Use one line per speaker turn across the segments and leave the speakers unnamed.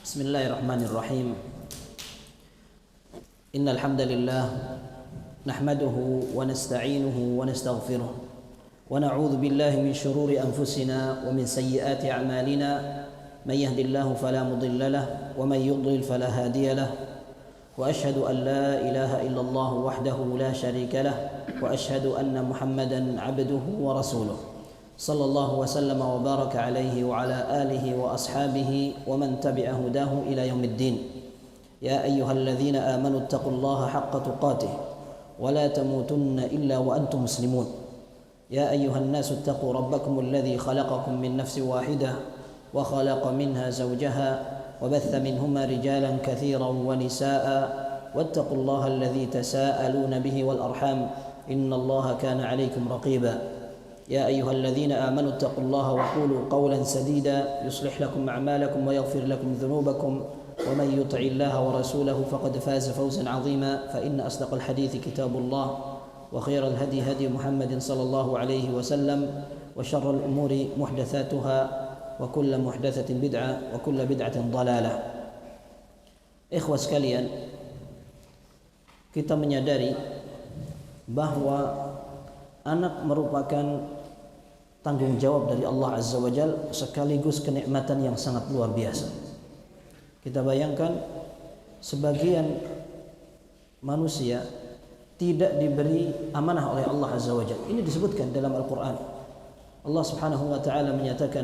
Bismillahirrahmanirrahim. Innal hamdalillah nahmaduhu wa nasta'inuhu wa nastaghfiruh wa na'udzu billahi min shururi anfusina wa min sayyiati a'malina. Man yahdihillahu fala mudilla lahu wa man yudlil fala hadiya lahu. Wa ashhadu an la ilaha illallah wahdahu la syarika lahu wa ashhadu anna Muhammadan 'abduhu wa rasuluh. Sallallahu wa sallama wa baraka alaihi wa ala alihi wa ashabihi wa man tabi'a hudahu ila yaumiddin. Ya ayyuhalladzina amanu taqullaha haqqa tuqatih wa la tamutunna illa wa antum muslimun. Ya ayyuhan nasu taqu rabbakum alladzi khalaqakum min nafsin wahidah wa khalaqa minha zawjaha wa batha minhuma rijalan katsiran wa nisaa'a wattaqullaha alladzi tasaaluna bihi wal arham innallaha kana 'alaikum raqiba. يا أيها الذين آمنوا اتقوا الله وقولوا قولا سديدا يصلح لكم أعمالكم ويغفر لكم ذنوبكم ومن يطع الله ورسوله فقد فاز فوزا عظيما فإن أصدق الحديث كتاب الله وخير الهدي هدي محمد صلى الله عليه وسلم وشر الأمور محدثاتها وكل محدثة بدعة وكل بدعة ضلالة. Ikhwah sekalian, kita menyadari bahwa anak merupakan tanggung jawab dari Allah Azza wa Jalla sekaligus kenikmatan yang sangat luar biasa. Kita bayangkan sebagian manusia tidak diberi amanah oleh Allah Azza wa Jalla. Ini disebutkan dalam Al-Quran. Allah Subhanahu wa ta'ala menyatakan,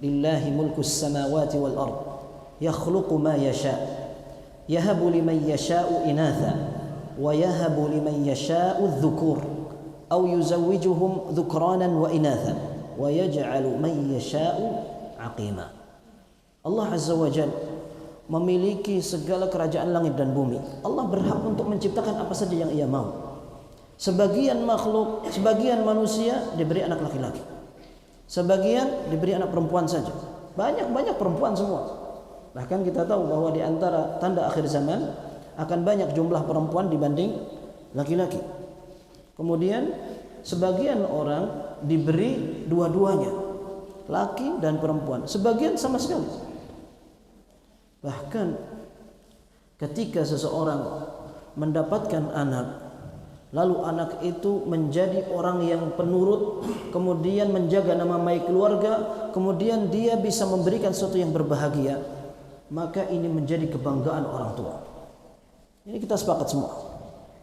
Lillahi mulkus samawati wal ard yakhluqu ma yasha yahabu liman yasha'u inatha wa yahabu liman yasha'u dhukur أو يزوجهم ذكرانا وإناثا ويجعل من يشاء عقيما. Allah Azza wa Jalla memiliki segala kerajaan langit dan bumi. Allah berhak untuk menciptakan apa saja yang Ia mau. Sebagian makhluk, sebagian manusia diberi anak laki-laki, sebagian diberi anak perempuan saja. Banyak perempuan semua. Bahkan kita tahu bahwa di antara tanda akhir zaman akan banyak jumlah perempuan dibanding laki-laki. Kemudian sebagian orang diberi dua-duanya, laki dan perempuan, sebagian sama sekali. Bahkan ketika seseorang mendapatkan anak, lalu anak itu menjadi orang yang penurut, kemudian menjaga nama baik keluarga, kemudian dia bisa memberikan sesuatu yang berbahagia, maka ini menjadi kebanggaan orang tua. Ini kita sepakat semua.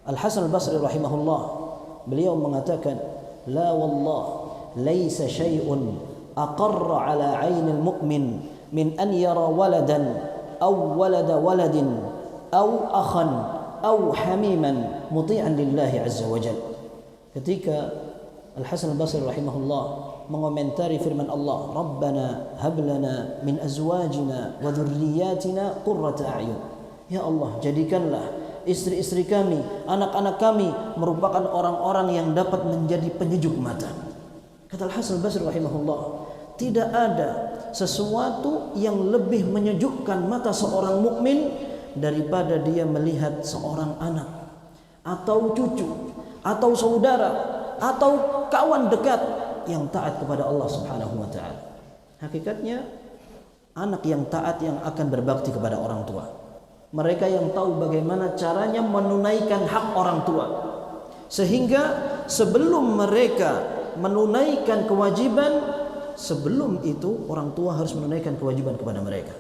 Al-Hasan Al-Basri rahimahullah, beliau mengatakan, la wallah laisa syai'un aqarra ala 'ainil mu'min min an yara waladan aw walada waladin aw akhan aw hamiman muti'an lillahi azza wa jalla. Ketika Al-Hasan Al-Basri rahimahullah mengomentari firman Allah, Rabbana hab lana min azwajina wa dhurriyyatina qurrata a'yun. Ya Allah, jadikanlah istri-istri kami, anak-anak kami merupakan orang-orang yang dapat menjadi penyejuk mata. Kata Al-Hasan Al-Basri rahimahullah, tidak ada sesuatu yang lebih menyejukkan mata seorang mukmin daripada dia melihat seorang anak atau cucu atau saudara atau kawan dekat yang taat kepada Allah Subhanahu wa taala. Hakikatnya anak yang taat yang akan berbakti kepada orang tua. Mereka yang tahu bagaimana caranya menunaikan hak orang tua, sehingga sebelum mereka menunaikan kewajiban, sebelum itu orang tua harus menunaikan kewajiban kepada mereka.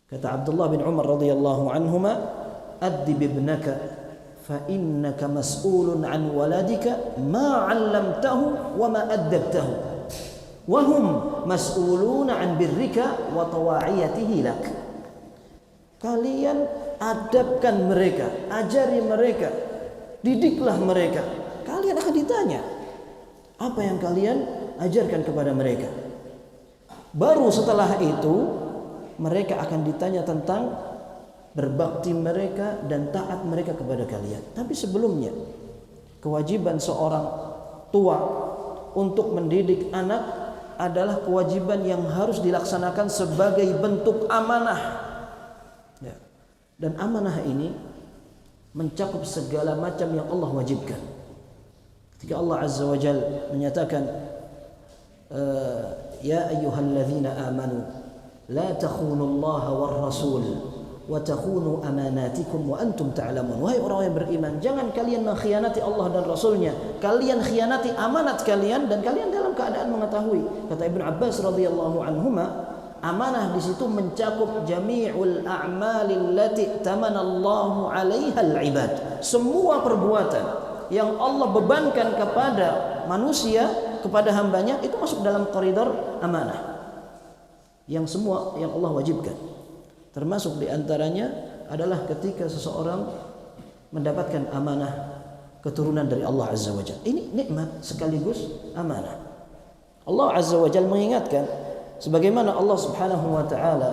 Kata Abdullah bin Umar radhiyallahu anhuma, addib ibnaka fa innaka mas'ulun an waladika ma 'allamtahu wa ma addabtahu wa hum mas'uluna an birrika wa tawa'iyatihi lak. Kalian adabkan mereka, ajari mereka, didiklah mereka. Kalian akan ditanya apa yang kalian ajarkan kepada mereka. Baru setelah itu mereka akan ditanya tentang berbakti mereka dan taat mereka kepada kalian. Tapi sebelumnya, kewajiban seorang tua untuk mendidik anak adalah kewajiban yang harus dilaksanakan sebagai bentuk amanah. Dan amanah ini mencakup segala macam yang Allah wajibkan. Ketika Allah Azza wa Jalla menyatakan, ya ayyuhalladzina amanu la takhunullaha war rasul wa takhunu amanatikum wa antum ta'lamun. Wahai orang yang beriman, jangan kalian mengkhianati Allah dan Rasulnya, kalian khianati amanat kalian dan kalian dalam keadaan mengetahui. Kata Ibnu Abbas radhiyallahu anhuma, amanah di situ mencakup jami'ul a'malil lati tamanallahu 'alaiha al-ibad. Semua perbuatan yang Allah bebankan kepada manusia, kepada hambanya, itu masuk dalam koridor amanah. Yang semua yang Allah wajibkan. Termasuk diantaranya adalah ketika seseorang mendapatkan amanah keturunan dari Allah Azza wa Jalla. Ini nikmat sekaligus amanah. Allah Azza wa Jalla mengingatkan, sebagaimana Allah Subhanahu wa taala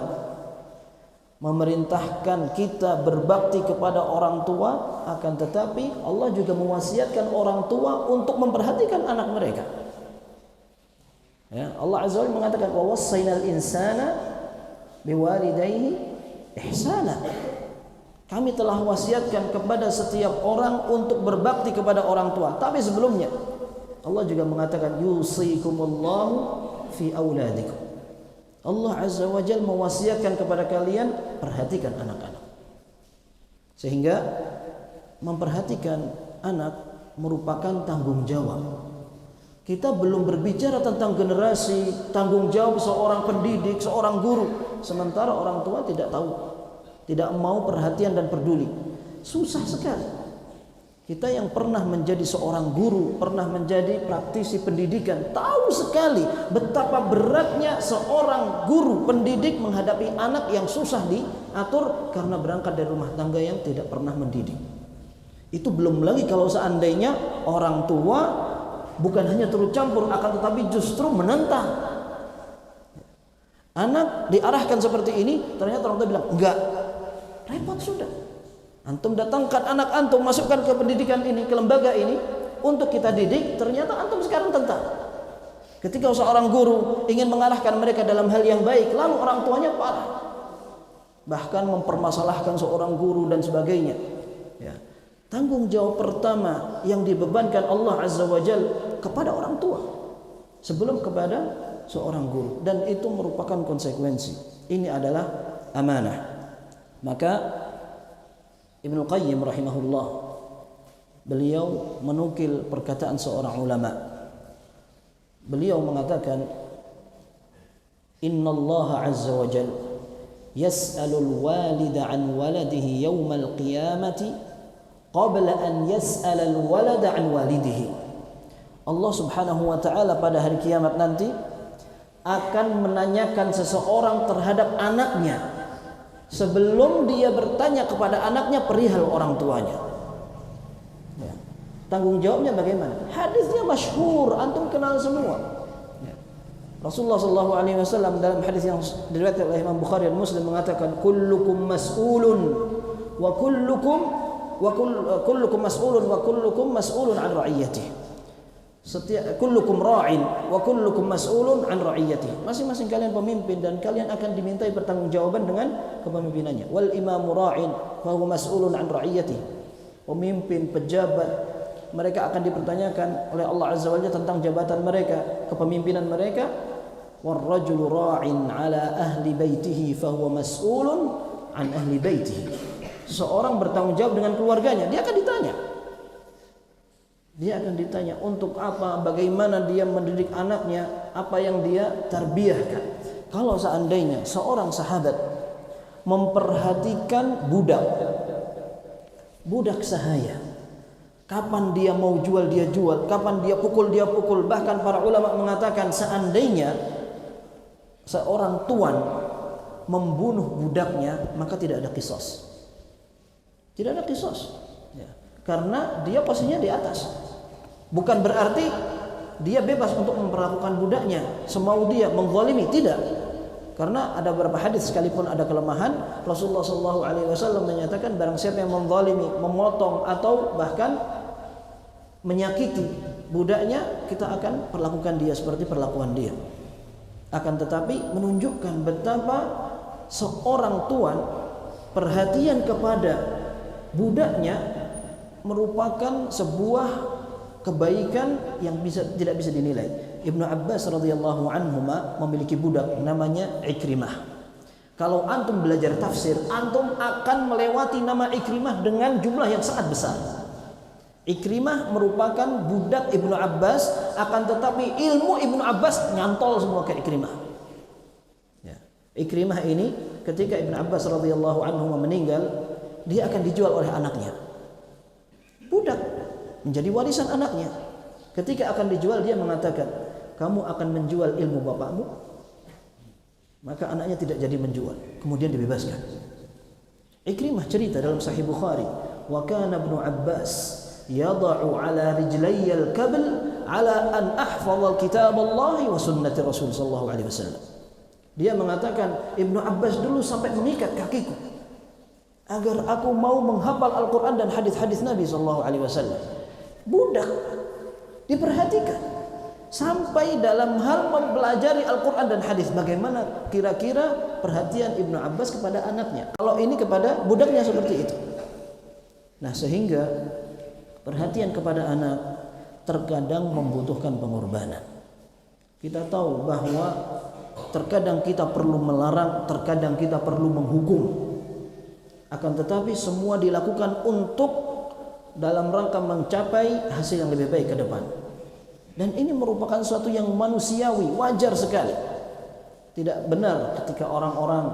memerintahkan kita berbakti kepada orang tua, akan tetapi Allah juga mewasiatkan orang tua untuk memperhatikan anak mereka. Ya, Allah Azza wa Jalla mengatakan, wa wassaynal insana biwalidayhi ihsana. Kami telah wasiatkan kepada setiap orang untuk berbakti kepada orang tua. Tapi sebelumnya Allah juga mengatakan, yusikumullahu fi auladikum. Allah Azza wa Jalla mewasiatkan kepada kalian, perhatikan anak-anak. Sehingga memperhatikan anak merupakan tanggung jawab. Kita belum berbicara tentang generasi tanggung jawab seorang pendidik, seorang guru, sementara orang tua tidak tahu, tidak mau perhatian dan peduli. Susah sekali. Kita yang pernah menjadi seorang guru, pernah menjadi praktisi pendidikan, tahu sekali betapa beratnya seorang guru pendidik menghadapi anak yang susah diatur karena berangkat dari rumah tangga yang tidak pernah mendidik. Itu belum lagi kalau seandainya orang tua bukan hanya turut campur, akan tetapi justru menentang. Anak diarahkan seperti ini, ternyata orang tua bilang enggak, repot sudah. Antum datangkan anak antum, masukkan ke pendidikan ini, ke lembaga ini untuk kita didik, ternyata antum sekarang tentang. Ketika seorang guru ingin mengarahkan mereka dalam hal yang baik, lalu orang tuanya parah, bahkan mempermasalahkan seorang guru dan sebagainya. Ya. Tanggung jawab pertama yang dibebankan Allah Azza wa Jalla kepada orang tua sebelum kepada seorang guru, dan itu merupakan konsekuensi. Ini adalah amanah. Maka Ibnu Qayyim rahimahullah, beliau menukil perkataan seorang ulama. Beliau mengatakan, innallaha azza wa jalla yas'alul walida an waladihi yaumal qiyamati qabla an yas'alal walada an walidihi. Allah Subhanahu wa taala pada hari kiamat nanti akan menanyakan seseorang terhadap anaknya sebelum dia bertanya kepada anaknya perihal orang tuanya. Ya. Tanggung jawabnya bagaimana? Hadisnya masyhur, antum kenal semua. Ya. Rasulullah sallallahu alaihi wasallam dalam hadis yang diriwayatkan oleh Imam Bukhari dan Muslim mengatakan, kullukum mas'ulun wa kullukum mas'ulun wa kullukum mas'ulun an ra'iyatihi. Kullukum ra'in wa kullukum mas'ulun an ra'iyatihi. Masing-masing kalian pemimpin dan kalian akan dimintai pertanggungjawaban dengan kepemimpinannya. Wal imamu ra'in wa huwa mas'ulun an ra'iyatihi. Pemimpin, pejabat, mereka akan dipertanyakan oleh Allah Azza wa Jalla tentang jabatan mereka, kepemimpinan mereka. War rajulu ra'in 'ala ahli baitihi fa huwa mas'ulun an ahli baitihi. Seseorang bertanggung jawab dengan keluarganya, dia akan ditanya. Dia akan ditanya untuk apa, bagaimana dia mendidik anaknya, apa yang dia tarbiyahkan. Kalau seandainya seorang sahabat memperhatikan budak sahaya, kapan dia mau jual dia jual, kapan dia pukul dia pukul. Bahkan para ulama mengatakan seandainya seorang tuan membunuh budaknya, maka tidak ada qisas. Tidak ada qisas. Ya. Karena dia posisinya di atas. Bukan berarti dia bebas untuk memperlakukan budaknya semau dia, menzalimi, tidak. Karena ada beberapa hadis sekalipun ada kelemahan, Rasulullah SAW menyatakan barang siapa yang menzalimi, memotong atau bahkan menyakiti budaknya, kita akan perlakukan dia seperti perlakuan dia. Akan tetapi menunjukkan betapa seorang tuan perhatian kepada budaknya merupakan sebuah kebaikan yang tidak bisa dinilai. Ibnu Abbas radhiyallahu anhuma memiliki budak namanya Ikrimah. Kalau antum belajar tafsir, antum akan melewati nama Ikrimah dengan jumlah yang sangat besar. Ikrimah merupakan budak Ibnu Abbas, akan tetapi ilmu Ibnu Abbas nyantol semua ke Ikrimah. Ya. Ikrimah ini ketika Ibnu Abbas radhiyallahu anhu meninggal, dia akan dijual oleh anaknya. Budak menjadi warisan anaknya. Ketika akan dijual, dia mengatakan, kamu akan menjual ilmu bapakmu. Maka anaknya tidak jadi menjual, kemudian dibebaskan. Ikrimah cerita dalam Sahih Bukhari, wa kana Ibnu Abbas yada'u ala rijlayya al-kabl ala an ahfadha kitab Allah wa sunnati Rasul sallallahu alaihi wasallam. Dia mengatakan, Ibnu Abbas dulu sampai mengikat kakiku agar aku mau menghafal Al-Qur'an dan hadis-hadis Nabi sallallahu alaihi wasallam. Budak diperhatikan sampai dalam hal mempelajari Al-Qur'an dan hadis. Bagaimana kira-kira perhatian Ibnu Abbas kepada anaknya? Kalau ini kepada budaknya seperti itu. Nah, sehingga perhatian kepada anak terkadang membutuhkan pengorbanan. Kita tahu bahwa terkadang kita perlu melarang, terkadang kita perlu menghukum. Akan tetapi semua dilakukan untuk dalam rangka mencapai hasil yang lebih baik ke depan. Dan ini merupakan sesuatu yang manusiawi, wajar sekali. Tidak benar ketika orang-orang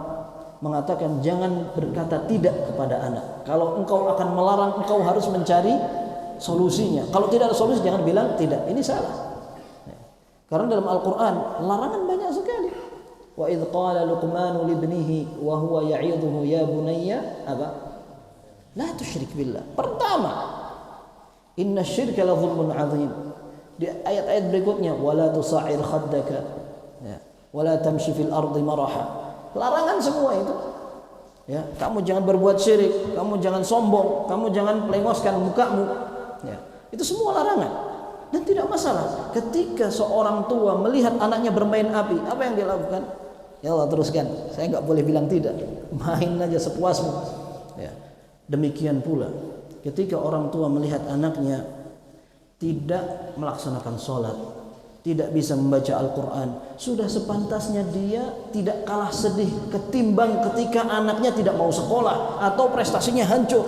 mengatakan jangan berkata tidak kepada anak. Kalau engkau akan melarang, engkau harus mencari solusinya. Kalau tidak ada solusi, jangan bilang tidak. Ini salah. Karena dalam Al-Quran larangan banyak sekali. Wa idh qala Luqmanu libnihi wa huwa ya'idhuhu ya bunayya apa? La tusyrik billah. Pertama, inna syirka la dhulmun 'adzim. Di ayat-ayat berikutnya, wala tusa'ir khaddaka wala tamshi fil ardi maraha. Larangan semua itu. Ya, kamu jangan berbuat syirik, kamu jangan sombong, kamu jangan pelengoskan mukamu. Ya, itu semua larangan. Dan tidak masalah ketika seorang tua melihat anaknya bermain api, apa yang dia lakukan? Ya Allah, teruskan. Saya nggak boleh bilang tidak. Main aja sepuasmu. Ya. Demikian pula ketika orang tua melihat anaknya tidak melaksanakan sholat, tidak bisa membaca Al-Quran, sudah sepantasnya dia tidak kalah sedih ketimbang ketika anaknya tidak mau sekolah atau prestasinya hancur.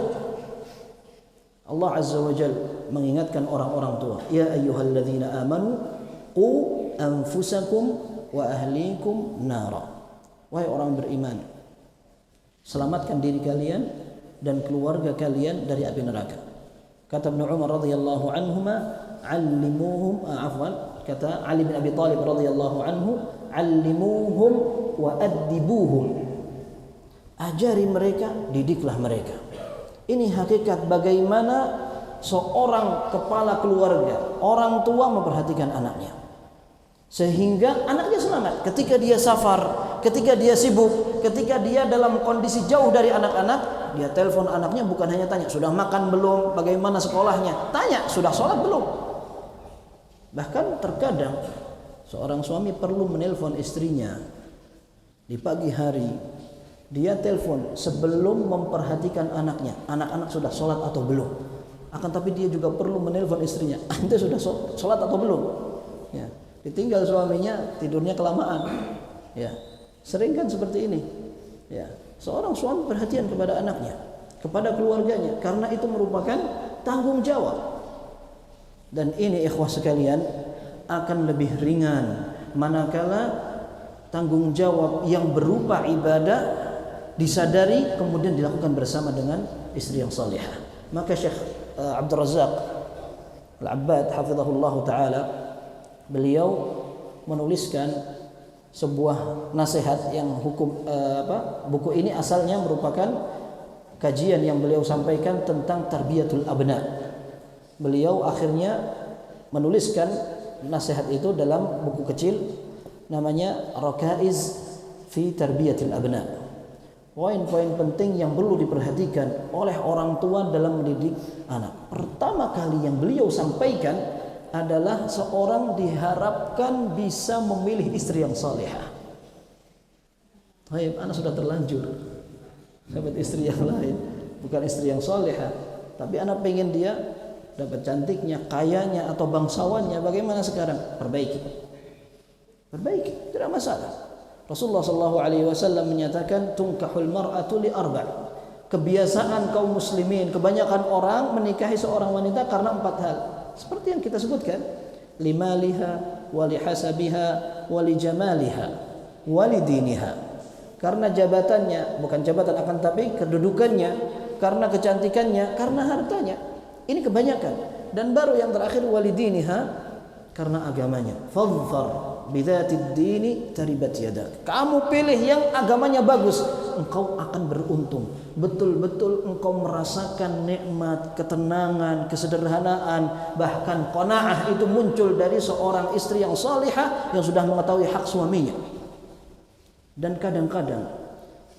Allah Azza wa Jal mengingatkan orang-orang tua, ya ayyuhalladzina amanu qu anfusakum wa ahlikum nara. Wahai orang beriman, selamatkan diri kalian dan keluarga kalian dari api neraka. Kata Ibnu Umar radhiyallahu anhuma, allimuhum kata Ali bin Abi Thalib radhiyallahu anhu, allimuhum wa addibuhum. Ajari mereka, didiklah mereka. Ini hakikat bagaimana seorang kepala keluarga, orang tua memperhatikan anaknya. Sehingga anaknya selamat ketika dia safar, ketika dia sibuk, ketika dia dalam kondisi jauh dari anak-anak, dia telepon anaknya bukan hanya tanya sudah makan belum, bagaimana sekolahnya, tanya sudah sholat belum. Bahkan terkadang seorang suami perlu menelpon istrinya di pagi hari, dia telepon sebelum memperhatikan anaknya, anak-anak sudah sholat atau belum. Akan tapi dia juga perlu menelpon istrinya, anda sudah sholat atau belum? Ya. Ditinggal suaminya tidurnya kelamaan. Ya, sering kan seperti ini. Ya, seorang suami perhatian kepada anaknya, kepada keluarganya, karena itu merupakan tanggung jawab. Dan ini ikhwah sekalian akan lebih ringan manakala tanggung jawab yang berupa ibadah disadari kemudian dilakukan bersama dengan istri yang salihah. Maka Syekh Abdul Razak Al-Abbad hafizahullah taala, beliau menuliskan sebuah nasihat yang buku ini asalnya merupakan kajian yang beliau sampaikan tentang tarbiyatul abna. Beliau akhirnya menuliskan nasihat itu dalam buku kecil namanya Rakaiz fi Tarbiyatil Abna. Poin-poin penting yang perlu diperhatikan oleh orang tua dalam mendidik anak. Pertama kali yang beliau sampaikan adalah seorang diharapkan bisa memilih istri yang salihah. Anak sudah terlanjur dapat istri yang lain, bukan istri yang salihah, tapi anak pengen dia dapat cantiknya, kayanya atau bangsawannya. Bagaimana sekarang? Perbaiki, tidak masalah. Rasulullah sallallahu alaihi wasallam menyatakan tunkahul mar'atu li arba'. Kebiasaan kaum muslimin, kebanyakan orang menikahi seorang wanita karena 4 hal. Seperti yang kita sebutkan, limaliha wa lihasabiha wa lijamaliha wa lidiniha. Karena jabatannya, bukan jabatan akan tapi kedudukannya, karena kecantikannya, karena hartanya. Ini kebanyakan. Dan baru yang terakhir walidiniha, karena agamanya. Fadhfar bidzatid dini taribat yadak. Kamu pilih yang agamanya bagus, engkau akan beruntung. Betul-betul engkau merasakan nikmat, ketenangan, kesederhanaan, bahkan qanaah itu muncul dari seorang istri yang salihah yang sudah mengetahui hak suaminya. Dan kadang-kadang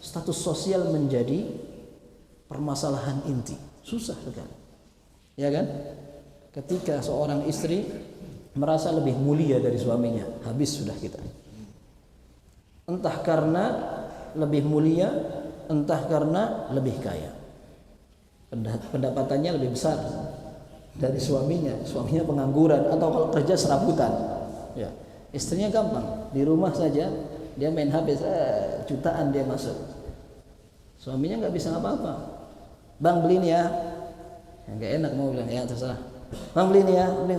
status sosial menjadi permasalahan inti. Susah sekali. Ya kan? Ketika seorang istri merasa lebih mulia dari suaminya, habis sudah kita. Entah karena lebih mulia, entah karena lebih kaya, pendapatannya lebih besar dari suaminya pengangguran, atau kalau kerja serabutan. Ya, istrinya gampang, di rumah saja dia main HP, jutaan dia masuk. Suaminya nggak bisa apa-apa. Bang beli nih ya, nggak enak mau bilang ya terserah. Bang beli nih ya, beli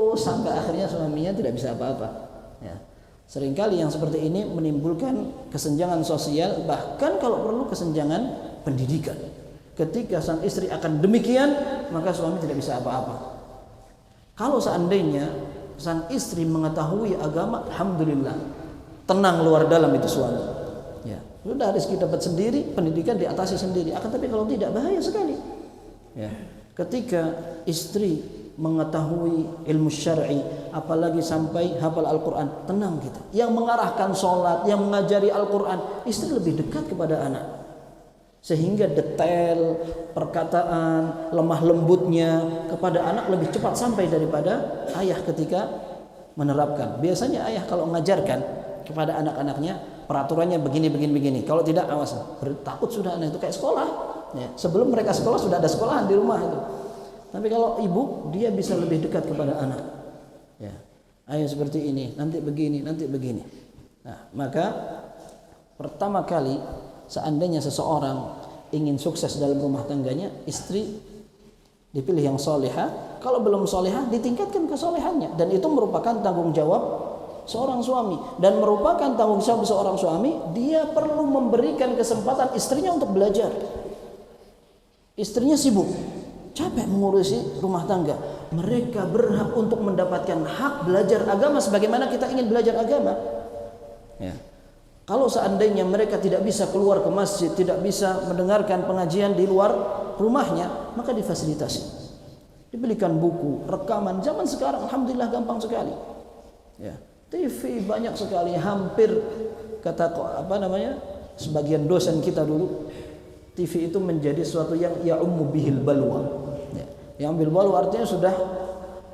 terus sampai akhirnya suaminya tidak bisa apa-apa. Ya. Seringkali yang seperti ini menimbulkan kesenjangan sosial, bahkan kalau perlu kesenjangan pendidikan. Ketika sang istri akan demikian, maka suami tidak bisa apa-apa. Kalau seandainya sang istri mengetahui agama, alhamdulillah, tenang luar dalam itu suami. Ya, sudah rezeki dapat sendiri, pendidikan diatasi sendiri. Akan tapi kalau tidak, bahaya sekali. Ya. Ketika istri mengetahui ilmu syar'i, apalagi sampai hafal Al-Quran, tenang kita. Yang mengarahkan sholat, yang mengajari Al-Quran, istri lebih dekat kepada anak, sehingga detail perkataan, lemah lembutnya kepada anak lebih cepat sampai daripada ayah ketika menerapkan. Biasanya ayah kalau mengajarkan kepada anak-anaknya, peraturannya begini. Kalau tidak, awas, takut sudah anak itu kayak sekolah. Ya, sebelum mereka sekolah sudah ada sekolahan di rumah itu. Tapi kalau ibu, dia bisa lebih dekat kepada anak. Ya, ayo seperti ini, nanti begini. Nah, maka pertama kali seandainya seseorang ingin sukses dalam rumah tangganya, istri dipilih yang solehah. Kalau belum solehah, ditingkatkan kesolehannya. Dan itu merupakan tanggung jawab seorang suami. Dan merupakan tanggung jawab seorang suami, dia perlu memberikan kesempatan istrinya untuk belajar. Istrinya sibuk, capek mengurusi rumah tangga. Mereka berhak untuk mendapatkan hak belajar agama sebagaimana kita ingin belajar agama. Ya. Kalau seandainya mereka tidak bisa keluar ke masjid, tidak bisa mendengarkan pengajian di luar rumahnya, maka difasilitasi. Dibelikan buku, rekaman. Zaman sekarang alhamdulillah gampang sekali. Ya. TV banyak sekali, hampir kata sebagian dosen kita dulu, TV itu menjadi sesuatu yang ya'ummu bihil balwa. Ya. Yang bil balwa artinya sudah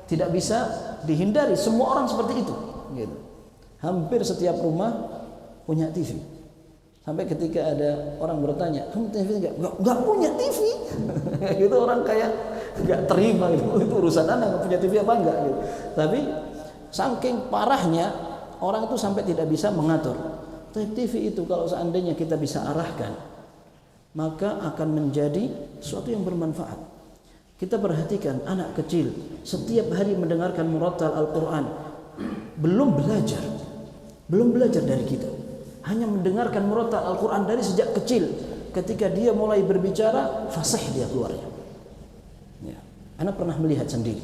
tidak bisa dihindari, semua orang seperti itu. Gitu. Hampir setiap rumah punya TV. Sampai ketika ada orang bertanya, kamu TV nggak punya TV? Gitu orang kayak nggak terima gitu. Itu urusan anak nggak punya TV apa enggak gitu. Tapi saking parahnya orang itu sampai tidak bisa mengatur. TV itu kalau seandainya kita bisa arahkan, maka akan menjadi sesuatu yang bermanfaat. Kita perhatikan anak kecil setiap hari mendengarkan murattal Al-Quran, belum belajar dari kita, hanya mendengarkan murattal Al-Quran dari sejak kecil. Ketika dia mulai berbicara, fasih dia keluarnya. Ya. Anak pernah melihat sendiri,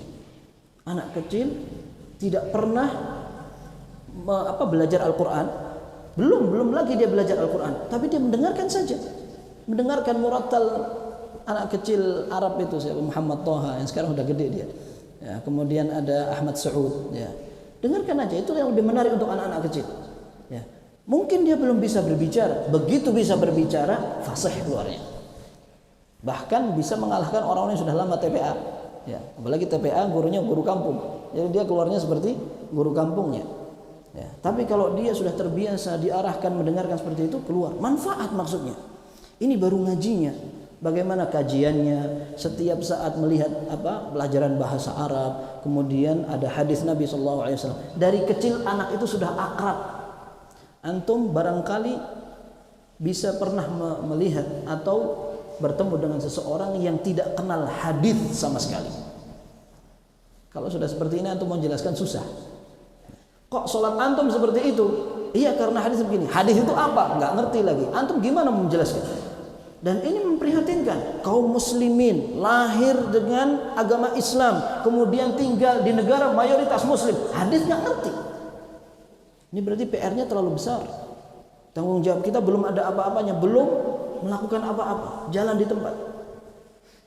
anak kecil tidak pernah belajar Al-Quran, belum lagi dia belajar Al-Quran, tapi dia mendengarkan saja. Mendengarkan murattal anak kecil Arab itu, siapa Muhammad Toha yang sekarang udah gede dia. Ya, kemudian ada Ahmad Saud. Ya. Dengarkan aja, itu yang lebih menarik untuk anak-anak kecil. Ya. Mungkin dia belum bisa berbicara, begitu bisa berbicara, fasih keluarnya. Bahkan bisa mengalahkan orang-orang yang sudah lama TPA. Ya, apalagi TPA gurunya guru kampung. Jadi dia keluarnya seperti guru kampungnya. Ya. Tapi kalau dia sudah terbiasa diarahkan mendengarkan seperti itu, keluar manfaat maksudnya. Ini baru ngajinya, bagaimana kajiannya, setiap saat melihat pelajaran bahasa Arab, kemudian ada hadis Nabi SAW. Dari kecil anak itu sudah akrab. Antum barangkali bisa pernah melihat atau bertemu dengan seseorang yang tidak kenal hadis sama sekali. Kalau sudah seperti ini antum mau jelaskan susah. Kok sholat antum seperti itu? Iya karena hadis begini. Hadis itu apa? Nggak ngerti lagi. Antum gimana menjelaskan? Dan ini memprihatinkan. Kaum muslimin lahir dengan agama Islam, kemudian tinggal di negara mayoritas muslim, hadis nggak ngerti. Ini berarti PR-nya terlalu besar. Tanggung jawab kita belum ada apa-apanya, belum melakukan apa-apa, jalan di tempat.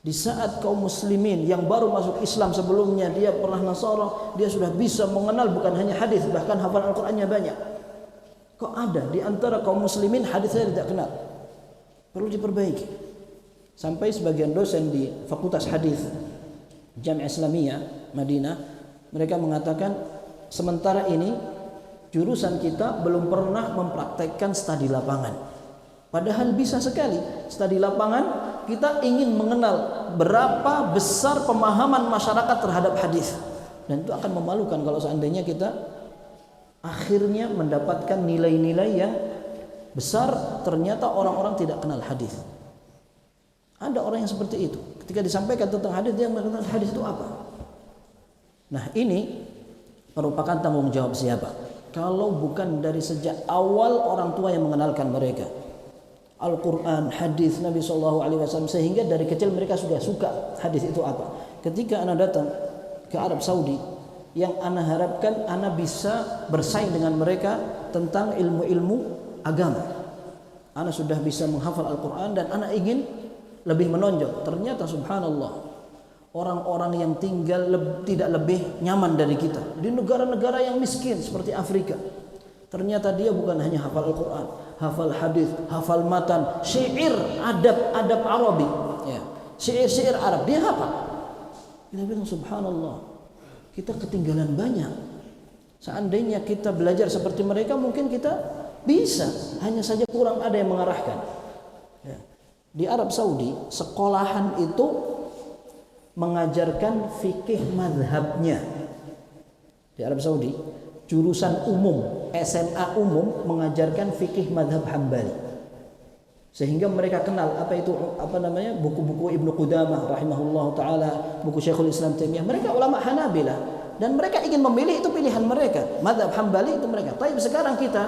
Di saat kaum muslimin yang baru masuk Islam, sebelumnya dia pernah Nasara, dia sudah bisa mengenal bukan hanya hadis, bahkan hafal Al-Qur'annya banyak. Kok ada di antara kaum muslimin hadisnya tidak kenal? Perlu diperbaiki. Sampai sebagian dosen di Fakultas Hadis Jami'ah Islamiyah Madinah, mereka mengatakan sementara ini jurusan kita belum pernah mempraktekkan studi lapangan. Padahal bisa sekali studi lapangan, kita ingin mengenal berapa besar pemahaman masyarakat terhadap hadis. Dan itu akan memalukan kalau seandainya kita akhirnya mendapatkan nilai-nilai yang besar, ternyata orang-orang tidak kenal hadis. Ada orang yang seperti itu. Ketika disampaikan tentang hadis, dia mengatakan hadis itu apa? Nah, ini merupakan tanggung jawab siapa? Kalau bukan dari sejak awal orang tua yang mengenalkan mereka Al-Quran, hadis Nabi SAW, sehingga dari kecil mereka sudah suka hadis itu apa. Ketika anak datang ke Arab Saudi, yang anak harapkan anak bisa bersaing dengan mereka tentang ilmu-ilmu agama. Anak sudah bisa menghafal Al-Quran dan anak ingin lebih menonjol. Ternyata subhanallah, orang-orang yang tinggal tidak lebih nyaman dari kita di negara-negara yang miskin seperti Afrika. Ternyata dia bukan hanya hafal Al-Quran, hafal hadis, hafal matan, syair, adab Arabi, ya, syair Arab dia hafal. Kita bilang subhanallah, kita ketinggalan banyak. Seandainya kita belajar seperti mereka, mungkin kita bisa, hanya saja kurang ada yang mengarahkan. Ya. Di Arab Saudi, sekolahan itu mengajarkan fikih madhabnya. Di Arab Saudi, jurusan umum, SMA umum mengajarkan fikih madhab Hambali, sehingga mereka kenal apa itu buku-buku Ibnu Qudamah rahimahullah taala, buku Syekhul Islam Taimiyah. Mereka ulama Hanabilah dan mereka ingin memilih, itu pilihan mereka, madhab Hambali itu mereka. Tapi sekarang kita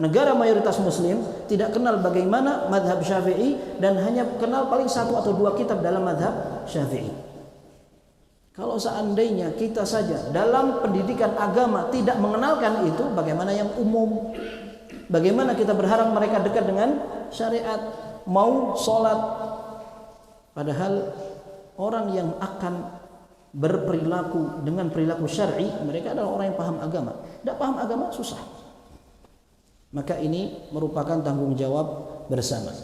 negara mayoritas muslim tidak kenal bagaimana madhab Syafi'i dan hanya kenal paling satu atau dua kitab dalam madhab Syafi'i. Kalau seandainya kita saja dalam pendidikan agama tidak mengenalkan itu, bagaimana yang umum? Bagaimana kita berharap mereka dekat dengan syariat, mau sholat? Padahal orang yang akan berperilaku dengan perilaku syar'i, mereka adalah orang yang paham agama. Tidak paham agama, susah. Maka ini merupakan tanggung jawab bersama.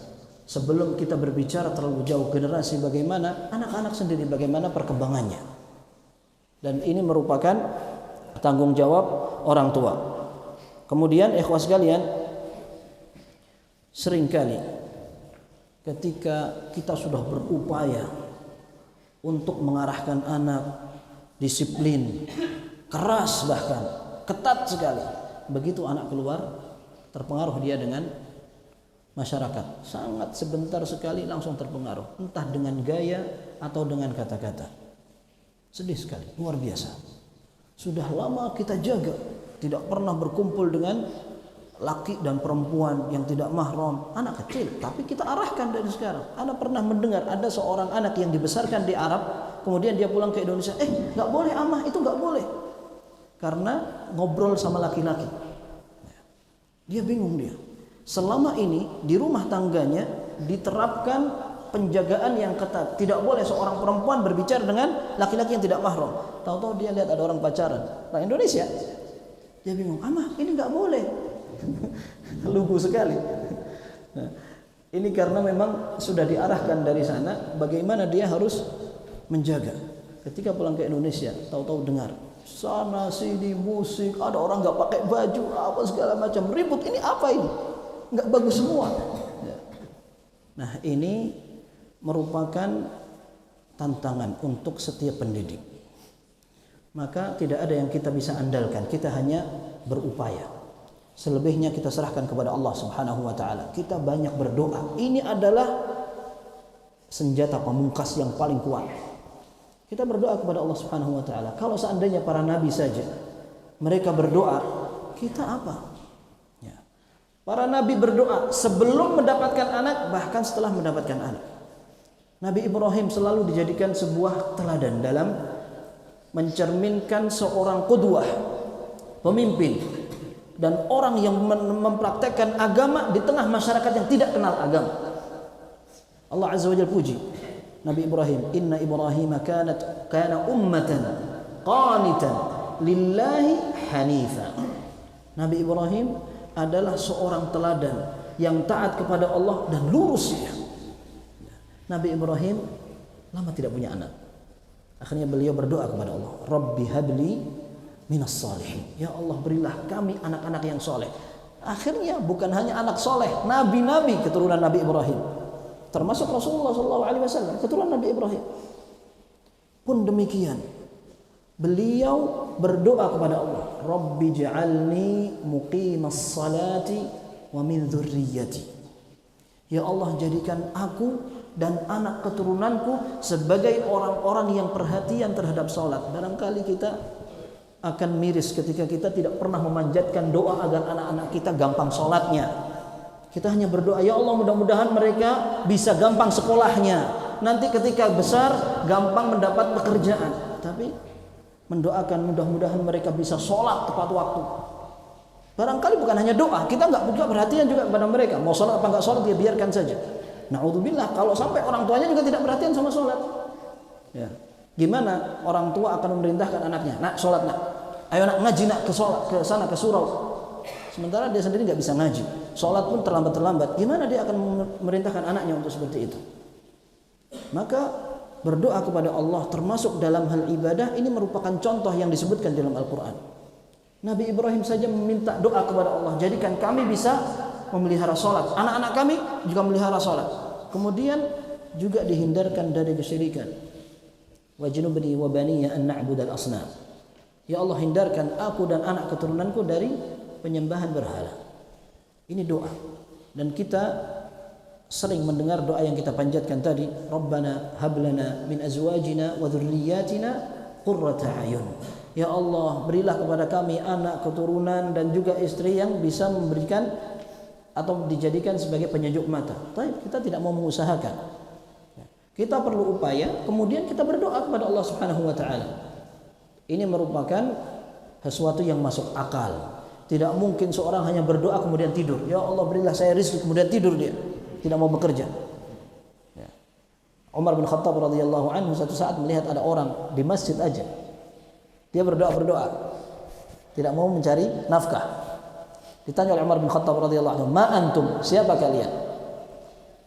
Sebelum kita berbicara terlalu jauh generasi, bagaimana anak-anak sendiri, bagaimana perkembangannya. Dan ini merupakan tanggung jawab orang tua. Kemudian ikhwas sekalian, seringkali ketika kita sudah berupaya untuk mengarahkan anak, disiplin, keras bahkan, ketat sekali, begitu anak keluar, terpengaruh dia dengan masyarakat. Sangat sebentar sekali langsung terpengaruh, entah dengan gaya atau dengan kata-kata. Sedih sekali, luar biasa. Sudah lama kita jaga, tidak pernah berkumpul dengan laki dan perempuan yang tidak mahram, anak kecil, tapi kita arahkan dari sekarang. Anda pernah mendengar ada seorang anak yang dibesarkan di Arab, kemudian dia pulang ke Indonesia, nggak boleh amah, itu nggak boleh, karena ngobrol sama laki-laki. Dia bingung dia. Selama ini di rumah tangganya diterapkan penjagaan yang ketat. Tidak boleh seorang perempuan berbicara dengan laki-laki yang tidak mahram. Tahu-tahu dia lihat ada orang pacaran, orang Indonesia. Dia bingung, amah ini nggak boleh. Lugu sekali. Nah, ini karena memang sudah diarahkan dari sana bagaimana dia harus menjaga. Ketika pulang ke Indonesia, tahu-tahu dengar sana sini musik, ada orang nggak pakai baju, apa segala macam ribut. Ini apa ini? Nggak bagus semua. Nah, ini merupakan tantangan untuk setiap pendidik. Maka tidak ada yang kita bisa andalkan, kita hanya berupaya. Selebihnya kita serahkan kepada Allah Subhanahu wa taala. Kita banyak berdoa. Ini adalah senjata pamungkas yang paling kuat. Kita berdoa kepada Allah Subhanahu wa taala. Kalau seandainya para nabi saja mereka berdoa, kita apa? Ya. Para nabi berdoa sebelum mendapatkan anak, bahkan setelah mendapatkan anak. Nabi Ibrahim selalu dijadikan sebuah teladan dalam mencerminkan seorang qudwah, pemimpin dan orang yang mempraktekkan agama di tengah masyarakat yang tidak kenal agama. Allah Azza wa Jalla puji Nabi Ibrahim, inna Ibrahim kana ummatan qanitan lillahi hanifa. Nabi Ibrahim adalah seorang teladan yang taat kepada Allah dan lurus. Nabi Ibrahim lama tidak punya anak. Akhirnya beliau berdoa kepada Allah, Rabbi habli minas salihin. Ya Allah, berilah kami anak-anak yang soleh. Akhirnya bukan hanya anak soleh, nabi-nabi keturunan Nabi Ibrahim, termasuk Rasulullah SAW, keturunan Nabi Ibrahim. Pun demikian, beliau berdoa kepada Allah, Rabbi ja'alni muqimas salati wa min dzurriyyati. Ya Allah, jadikan aku dan anak keturunanku sebagai orang-orang yang perhatian terhadap salat. Barangkali kita akan miris ketika kita tidak pernah memanjatkan doa agar anak-anak kita gampang salatnya. Kita hanya berdoa, ya Allah, mudah-mudahan mereka bisa gampang sekolahnya. Nanti ketika besar gampang mendapat pekerjaan. Tapi mendoakan mudah-mudahan mereka bisa sholat tepat waktu. Barangkali bukan hanya doa, kita nggak juga perhatian juga kepada mereka. Mau sholat apa nggak sholat, dia biarkan saja. Na'udzubillah, kalau sampai orang tuanya juga tidak perhatian sama sholat. Ya. Gimana orang tua akan memerintahkan anaknya, nak sholat nak, ayo nak ngaji nak ke sholat, ke sana ke surau. Sementara dia sendiri nggak bisa ngaji, sholat pun terlambat. Gimana dia akan memerintahkan anaknya untuk seperti itu? Maka berdoa kepada Allah termasuk dalam hal ibadah ini merupakan contoh yang disebutkan dalam Al-Quran. Nabi Ibrahim saja meminta doa kepada Allah, jadikan kami bisa memelihara sholat, anak-anak kami juga memelihara sholat. Kemudian juga dihindarkan dari kesyirikan. Wajnubni wa baniya an na'budal asnam. Ya Allah, hindarkan aku dan anak keturunanku dari penyembahan berhala. Ini doa. Dan kita sering mendengar doa yang kita panjatkan tadi, Rabbana hablana min azwajina wa dhurriyyatina qurrata a'yun. Ya Allah, berilah kepada kami anak keturunan dan juga istri yang bisa memberikan atau dijadikan sebagai penyejuk mata. Tapi kita tidak mau mengusahakan. Kita perlu upaya, kemudian kita berdoa kepada Allah Subhanahu wa taala. Ini merupakan sesuatu yang masuk akal. Tidak mungkin seorang hanya berdoa kemudian tidur. Ya Allah, berilah saya rezeki, kemudian tidur dia. Tidak mau bekerja. Ya. Umar bin Khattab radhiyallahu anhu satu saat melihat ada orang di masjid aja. Dia berdoa. Tidak mau mencari nafkah. Ditanya oleh Umar bin Khattab radhiyallahu anhu, "Ma antum? Siapa kalian?"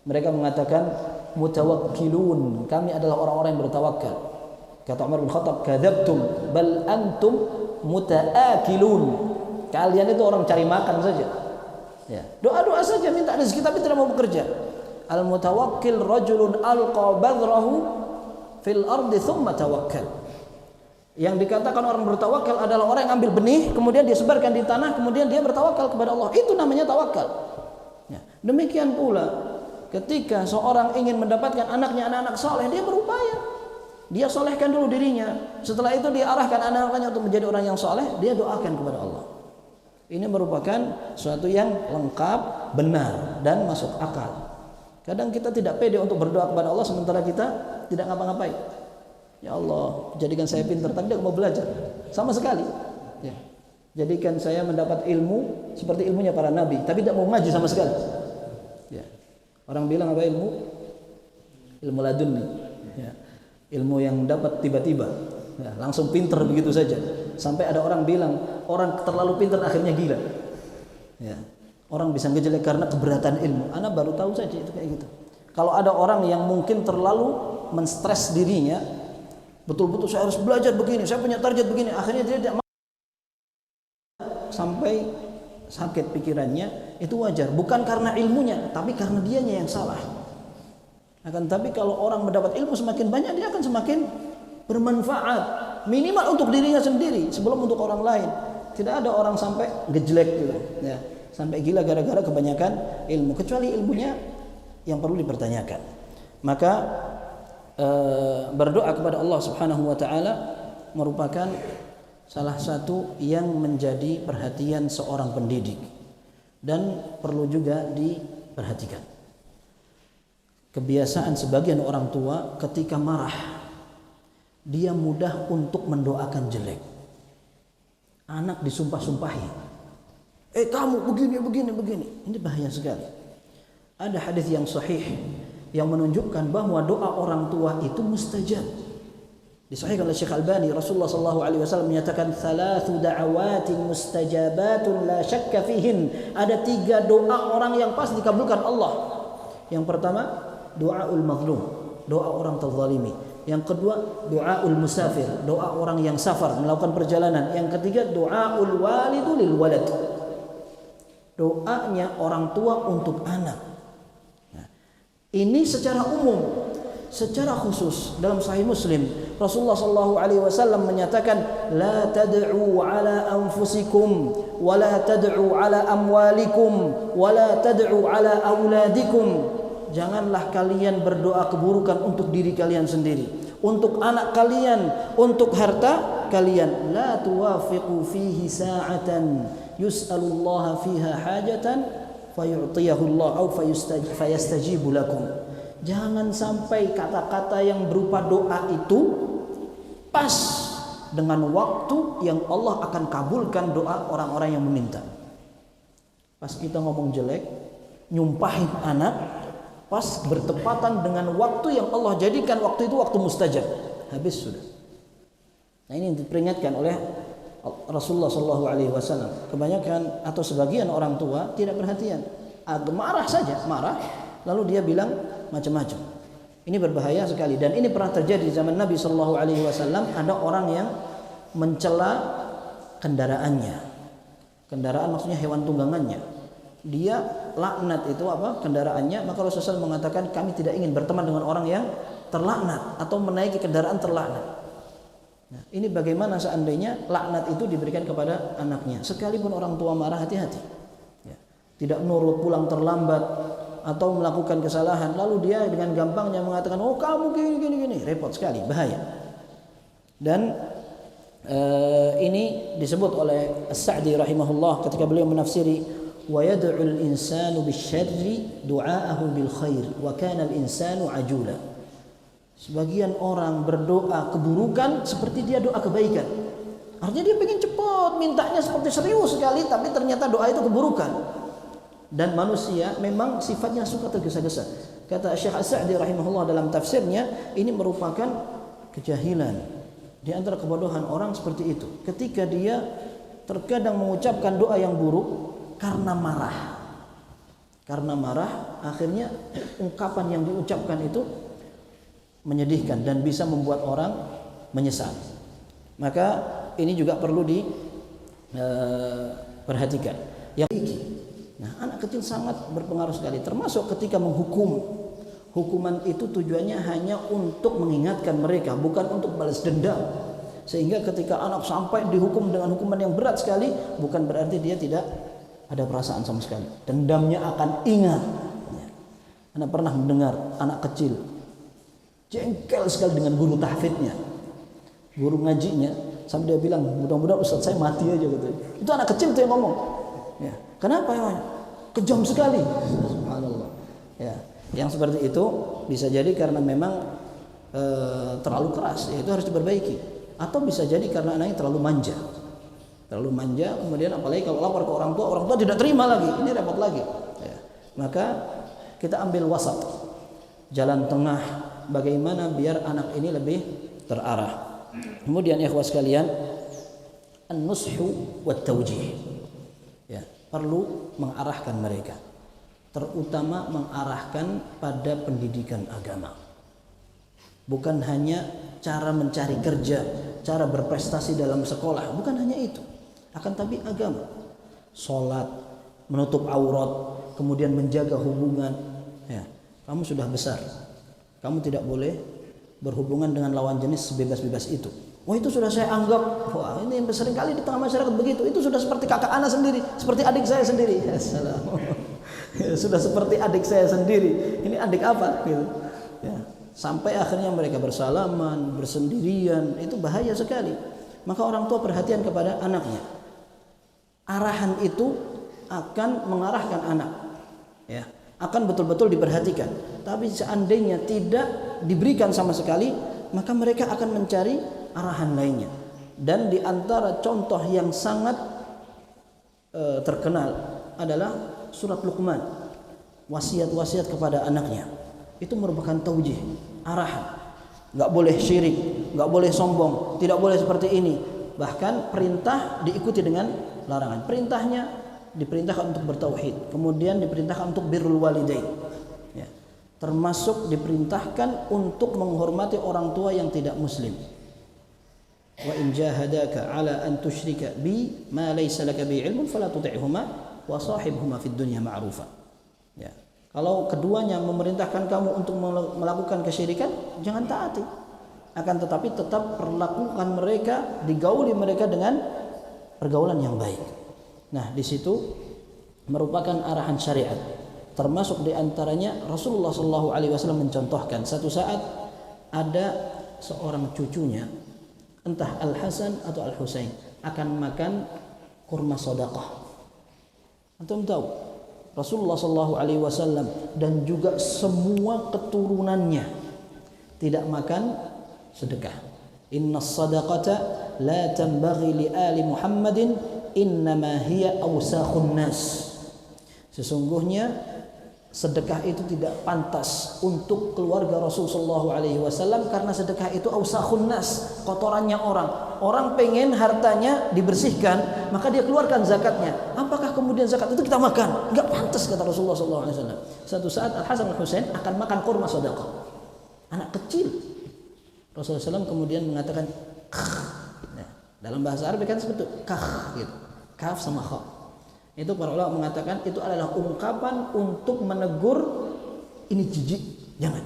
Mereka mengatakan, "Mutawakkilun. Kami adalah orang-orang yang bertawakal." Kata Umar bin Khattab, "Kadzabtum, bal antum mutaakilun." Kalian itu orang cari makan saja. Ya, doa-doa saja minta rezeki tapi tidak mau bekerja. Al-mutawakkil rajulun alqa badrahu fil ardi thumma tawakkal. Yang dikatakan orang bertawakal adalah orang yang ambil benih, kemudian dia sebarkan di tanah, kemudian dia bertawakal kepada Allah. Itu namanya tawakal. Ya. Demikian pula ketika seorang ingin mendapatkan anaknya anak-anak soleh, dia berupaya. Dia solehkan dulu dirinya. Setelah itu dia arahkan anak-anaknya untuk menjadi orang yang soleh, dia doakan kepada Allah. Ini merupakan suatu yang lengkap, benar, dan masuk akal. Kadang kita tidak pede untuk berdoa kepada Allah sementara kita tidak ngapa-ngapain. Ya Allah, jadikan saya pintar, tapi tidak mau belajar sama sekali. Ya. Jadikan saya mendapat ilmu seperti ilmunya para nabi, tapi tidak mau ngaji sama sekali. Ya. Orang bilang apa ilmu? Ilmu laduni. Ya. Ilmu yang dapat tiba-tiba, ya, langsung pintar begitu saja. Sampai ada orang bilang orang terlalu pintar akhirnya gila. Ya. Orang bisa ngejelek karena keberatan ilmu. Ana baru tahu saja itu kayak gitu. Kalau ada orang yang mungkin terlalu menstres dirinya, betul-betul saya harus belajar begini, saya punya target begini, akhirnya dia tidak sampai sakit pikirannya, itu wajar, bukan karena ilmunya, tapi karena dianya yang salah. Akan tapi kalau orang mendapat ilmu semakin banyak, dia akan semakin bermanfaat, minimal untuk dirinya sendiri sebelum untuk orang lain. tidak ada orang sampai gejlek gitu, ya, sampai gila gara-gara kebanyakan ilmu, kecuali ilmunya yang perlu dipertanyakan. Maka berdoa kepada Allah Subhanahu wa taala merupakan salah satu yang menjadi perhatian seorang pendidik dan perlu juga diperhatikan. Kebiasaan sebagian orang tua ketika marah, dia mudah untuk mendoakan jelek. Anak disumpah-sumpahi, kamu begini. Ini bahaya sekali. Ada hadis yang sahih yang menunjukkan bahwa doa orang tua itu mustajab. Disahihkan oleh Syekh Albani, Rasulullah SAW menyatakan 3 da'awatin mustajabatun la syakka fihin. Ada 3 doa orang yang pasti dikabulkan Allah. Yang pertama, doaul mazlum, doa orang terzalimi. Yang kedua, doaul musafir, doa orang yang safar melakukan perjalanan. Yang ketiga, doaul walidu lil walad, doanya orang tua untuk anak. Nah, ini secara umum. Secara khusus dalam Sahih Muslim, Rasulullah SAW menyatakan, la tad'u ala anfusikum wa la tad'u ala amwalikum wa la tad'u ala auladikum. Janganlah kalian berdoa keburukan untuk diri kalian sendiri, untuk anak kalian, untuk harta kalian. La tuwafiqu fihi sa'atan yus'alullaha fiha hajatan fayu'tiyahu Allah au fayastajibu lakum. Jangan sampai kata-kata yang berupa doa itu pas dengan waktu yang Allah akan kabulkan doa orang-orang yang meminta. Pas kita ngomong jelek, nyumpahin anak, pas bertepatan dengan waktu yang Allah jadikan waktu itu waktu mustajab, habis sudah. Nah, ini diperingatkan oleh Rasulullah SAW. Kebanyakan atau sebagian orang tua tidak perhatian, marah saja, marah, lalu dia bilang macam-macam. Ini berbahaya sekali, dan ini pernah terjadi di zaman Nabi SAW. Ada orang yang mencela kendaraannya, kendaraan maksudnya hewan tunggangannya. Dia laknat itu kendaraannya, maka Rasulullah SAW mengatakan, kami tidak ingin berteman dengan orang yang terlaknat atau menaiki kendaraan terlaknat. Nah, ini bagaimana seandainya laknat itu diberikan kepada anaknya, sekalipun orang tua marah, hati-hati ya. Tidak nurut, pulang terlambat atau melakukan kesalahan, lalu dia dengan gampangnya mengatakan, oh kamu gini, repot sekali, bahaya. Dan ini disebut oleh As-Sa'di rahimahullah ketika beliau menafsiri, wa yad'ul insanu bisyarri du'aahu bil khair wa kana al insanu ajula. Sebagian orang berdoa keburukan seperti dia doa kebaikan. Artinya dia pengen cepat, mintanya seperti serius sekali, tapi ternyata doa itu keburukan. Dan manusia memang sifatnya suka tergesa-gesa. Kata Syekh As-Sa'di rahimahullah dalam tafsirnya, ini merupakan kejahilan. Di antara kebodohan orang seperti itu, ketika dia terkadang mengucapkan doa yang buruk karena marah. Karena marah, akhirnya ungkapan yang diucapkan itu menyedihkan dan bisa membuat orang menyesal. Maka ini juga perlu diperhatikan. Yang ini, nah, anak kecil sangat berpengaruh sekali, termasuk ketika menghukum. Hukuman itu tujuannya hanya untuk mengingatkan mereka, bukan untuk balas dendam. Sehingga ketika anak sampai dihukum dengan hukuman yang berat sekali, bukan berarti dia tidak ada perasaan sama sekali. Dendamnya akan ingat. Anda pernah mendengar anak kecil jengkel sekali dengan guru tahfidznya, guru ngajinya, sampai dia bilang, mudah-mudahan ustaz saya mati aja gitu. Itu anak kecil tuh yang ngomong. Ya. Kenapa ya? Kejam sekali. Subhanallah. Ya, yang seperti itu bisa jadi karena memang terlalu keras, ya, itu harus diperbaiki. Atau bisa jadi karena anaknya terlalu manja. Terlalu manja, kemudian apalagi kalau lapor ke orang tua tidak terima lagi. Ini repot lagi. Ya. Maka kita ambil wasat, jalan tengah, bagaimana biar anak ini lebih terarah. Kemudian ikhwas sekalian, an-nushu wat tawjih. Ya, perlu mengarahkan mereka, terutama mengarahkan pada pendidikan agama. Bukan hanya cara mencari kerja, cara berprestasi dalam sekolah, bukan hanya itu. Akan tapi agama, sholat, menutup aurat, kemudian menjaga hubungan. Ya, kamu sudah besar, kamu tidak boleh berhubungan dengan lawan jenis sebebas-bebas itu. Oh, itu sudah saya anggap, wah ini sering kali di tengah masyarakat begitu. Itu sudah seperti kakak anak sendiri, seperti adik saya sendiri. Sudah seperti adik saya sendiri. Ini adik apa? Gitu. Ya. Sampai akhirnya mereka bersalaman, bersendirian. Itu bahaya sekali. Maka orang tua perhatian kepada anaknya. Arahan itu akan mengarahkan anak. Ya. Akan betul-betul diperhatikan. Tapi seandainya tidak diberikan sama sekali, maka mereka akan mencari arahan lainnya. Dan di antara contoh yang sangat terkenal adalah surat Luqman, wasiat-wasiat kepada anaknya. Itu merupakan taujih, arahan. Enggak boleh syirik, enggak boleh sombong, tidak boleh seperti ini. Bahkan perintah diikuti dengan larangan. Perintahnya diperintahkan untuk bertauhid, kemudian diperintahkan untuk birrul walidain. Ya. Termasuk diperintahkan untuk menghormati orang tua yang tidak muslim. Wa in jahadaka ala an tusyrika bi ma laysa laka bi ilmun fala tuti'huma wa sahibhuma fid dunya ma'rufa. Ya. Kalau keduanya memerintahkan kamu untuk melakukan kesyirikan, jangan taati. Akan tetapi tetap perlakukan mereka, digauli mereka dengan pergaulan yang baik. Nah, di situ merupakan arahan syariat. Termasuk di antaranya Rasulullah SAW mencontohkan satu saat ada seorang cucunya, entah Al Hasan atau Al Husain, akan makan kurma sedekah. Antum tahu Rasulullah SAW dan juga semua keturunannya tidak makan sedekah. Inna sadaqata la tanbaghi li ali Muhammadin innama hiya awsakhun nas. Sesungguhnya sedekah itu tidak pantas untuk keluarga Rasulullah SAW karena sedekah itu awsakhun nas, kotorannya orang. Orang pengen hartanya dibersihkan, maka dia keluarkan zakatnya. Apakah kemudian zakat itu kita makan? Enggak pantas, kata Rasulullah SAW. Satu saat Al Hasan Al Husain akan makan kurma sedekah. Anak kecil. Rasulullah SAW kemudian mengatakan dalam bahasa Arab kan seperti kah gitu. Kaf sama kha. Itu para ulama mengatakan itu adalah ungkapan untuk menegur ini jijik, jangan.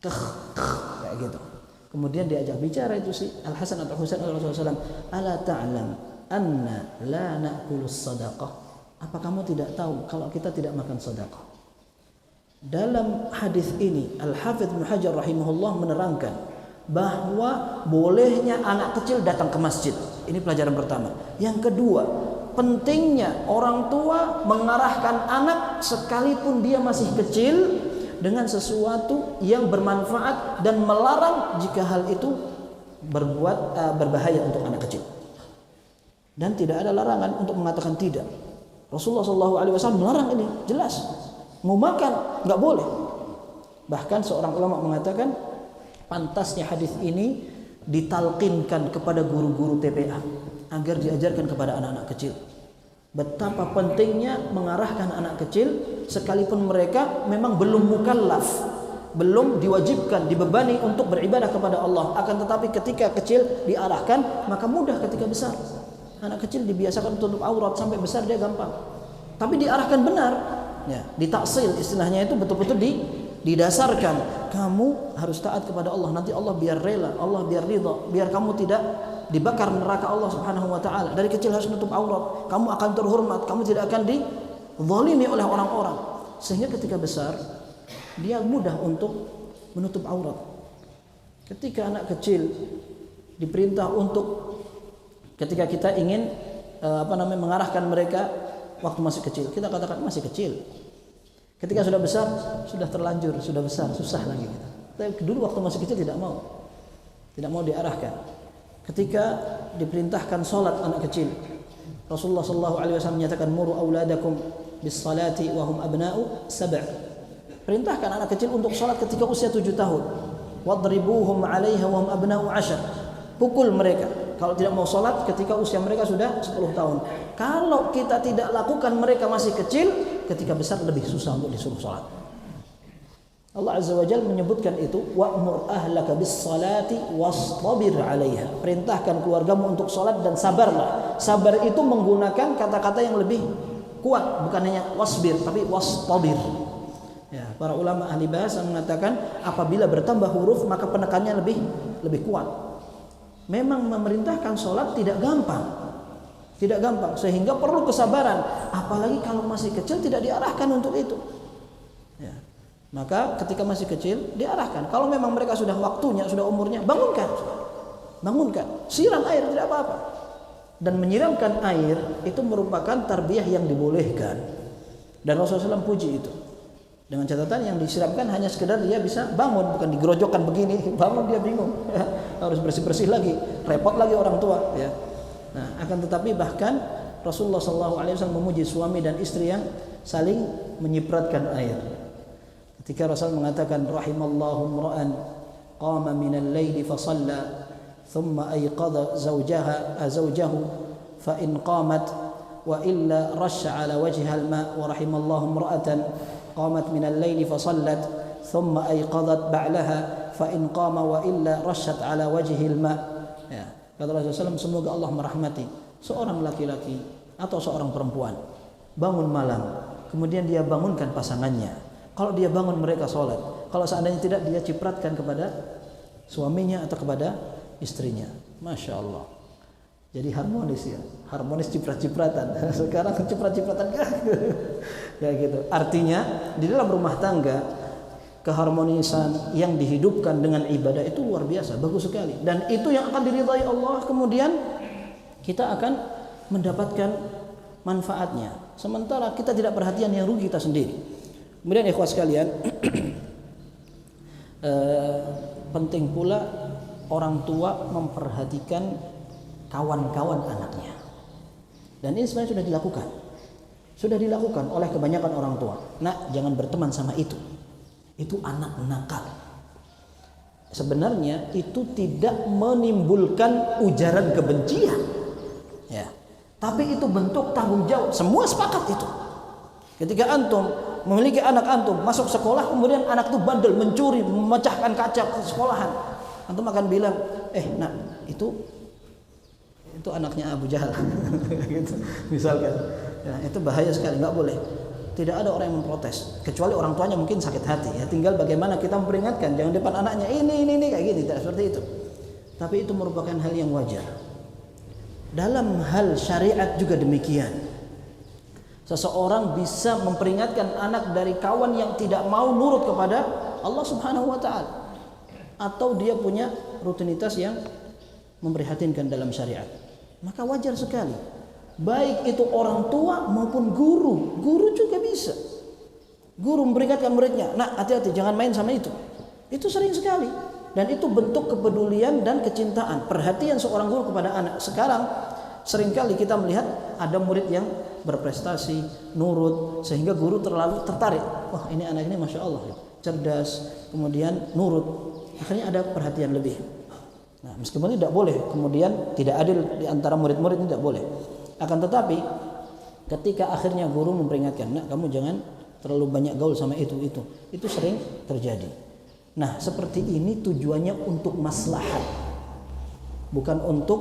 Kayak gitu. Kemudian diajak bicara itu si Al Hasan atau Husain oleh Rasulullah SAW. Ala ta'lam anna la na'kulus sadaqah. Apa kamu tidak tahu kalau kita tidak makan sedekah? Dalam hadis ini Al Hafidz Ibnu Hajar rahimahullah menerangkan bahwa bolehnya anak kecil datang ke masjid. Ini pelajaran pertama. Yang kedua, pentingnya orang tua mengarahkan anak sekalipun dia masih kecil dengan sesuatu yang bermanfaat dan melarang jika hal itu berbahaya untuk anak kecil. Dan tidak ada larangan untuk mengatakan tidak. Rasulullah SAW melarang ini, jelas. Mau makan nggak boleh. Bahkan seorang ulama mengatakan pantasnya hadis ini ditalqinkan kepada guru-guru TPA agar diajarkan kepada anak-anak kecil. Betapa pentingnya mengarahkan anak kecil sekalipun mereka memang belum mukallaf, belum diwajibkan, dibebani untuk beribadah kepada Allah. Akan tetapi ketika kecil diarahkan, maka mudah ketika besar. Anak kecil dibiasakan tutup aurat, sampai besar dia gampang. Tapi diarahkan benar, ya, ditaksil istilahnya itu betul-betul didasarkan. Kamu harus taat kepada Allah, nanti Allah biar rela, Allah biar ridha, biar kamu tidak dibakar neraka Allah Subhanahu wa taala. Dari kecil harus menutup aurat, kamu akan terhormat, kamu tidak akan dizalimi oleh orang-orang. Sehingga ketika besar dia mudah untuk menutup aurat. Ketika anak kecil diperintah untuk ketika kita ingin mengarahkan mereka waktu masih kecil, kita katakan masih kecil. Ketika sudah besar, sudah terlanjur, sudah besar, susah lagi kita. Tapi dulu waktu masih kecil tidak mau diarahkan. Ketika diperintahkan salat anak kecil, Rasulullah SAW menyatakan muru auladakum bis salati wa hum abna'u 7. Perintahkan anak kecil untuk salat ketika usia 7 tahun. Wadribuhum 'alaiha wa hum abna'u 10. Pukul mereka kalau tidak mau salat ketika usia mereka sudah 10 tahun. Kalau kita tidak lakukan mereka masih kecil, ketika besar lebih susah untuk disuruh salat. Allah Azza wa Jalla menyebutkan itu wa'mur ahlaka bis salati wastabir 'alaiha. Perintahkan keluargamu untuk salat dan sabarlah. Sabar itu menggunakan kata-kata yang lebih kuat, bukan hanya wasbir tapi wastabir. Ya, para ulama ahli bahasa mengatakan apabila bertambah huruf maka penekannya lebih kuat. Memang memerintahkan sholat tidak gampang, sehingga perlu kesabaran. Apalagi kalau masih kecil tidak diarahkan untuk itu. Ya. Maka ketika masih kecil diarahkan. Kalau memang mereka sudah waktunya, sudah umurnya, bangunkan, siram air tidak apa-apa. Dan menyiramkan air itu merupakan tarbiyah yang dibolehkan. Dan Rasulullah SAW puji itu. Dengan catatan yang disiramkan hanya sekedar dia bisa bangun, bukan digerojokkan begini, bangun dia bingung, ya, harus bersih-bersih lagi, repot lagi orang tua. Ya. Nah, akan tetapi bahkan Rasulullah SAW memuji suami dan istri yang saling menyipratkan air. Ketika Rasul mengatakan rahimallahu imra'an qama minal laili fa shalla thumma ayqadha zawjahu fa in qamat wa illa rasha ala wajhiha al-ma' wa rahimallahu imra'atan qamat minal laili fa sallat thumma ayqadhat ba'laha fa in qama wa illa rashat ala wajhil ma'. Ya, kata Rasulullah SAW, semoga Allah merahmati seorang laki-laki atau seorang perempuan bangun malam, kemudian dia bangunkan pasangannya. Kalau dia bangun mereka sholat, kalau seandainya tidak dia cipratkan kepada suaminya atau kepada istrinya. Masya Allah. Jadi harmonis ya, harmonis ciprat-cipratan. Sekarang ciprat-cipratan ya gitu. Artinya di dalam rumah tangga keharmonisan yang dihidupkan dengan ibadah itu luar biasa, bagus sekali. Dan itu yang akan diridhai Allah, kemudian kita akan mendapatkan manfaatnya. Sementara kita tidak perhatian, yang rugi kita sendiri. Kemudian ikhwas sekalian, penting pula orang tua memperhatikan kawan-kawan anaknya. Dan ini sebenarnya sudah dilakukan oleh kebanyakan orang tua. Nak, jangan berteman sama itu anak nakal. Sebenarnya itu tidak menimbulkan ujaran kebencian ya, tapi itu bentuk tanggung jawab. Semua sepakat itu. Ketika antum memiliki anak antum masuk sekolah, kemudian anak itu bandel, mencuri, memecahkan kaca sekolahan, antum akan bilang, nak, itu anaknya Abu Jahal gitu, misalkan. Ya, itu bahaya sekali, nggak boleh. Tidak ada orang yang memprotes, kecuali orang tuanya mungkin sakit hati. Ya, tinggal bagaimana kita memperingatkan, jangan depan anaknya ini kayak gini, tidak seperti itu. Tapi itu merupakan hal yang wajar. Dalam hal syariat juga demikian. Seseorang bisa memperingatkan anak dari kawan yang tidak mau nurut kepada Allah Subhanahu wa taala, atau dia punya rutinitas yang memprihatinkan dalam syariat. Maka wajar sekali, baik itu orang tua maupun guru juga bisa. Guru memperingatkan muridnya, nak, hati-hati, jangan main sama itu. Itu sering sekali, dan itu bentuk kepedulian dan kecintaan, perhatian seorang guru kepada anak. Sekarang seringkali kita melihat ada murid yang berprestasi, nurut, sehingga guru terlalu tertarik. Wah, ini anak ini Masya Allah, cerdas, kemudian nurut, akhirnya ada perhatian lebih. Nah, meskipun tidak boleh, kemudian tidak adil di antara murid-murid, tidak boleh. Akan tetapi ketika akhirnya guru memperingatkan, nak, kamu jangan terlalu banyak gaul sama itu sering terjadi. Nah, seperti ini tujuannya untuk maslahat, bukan untuk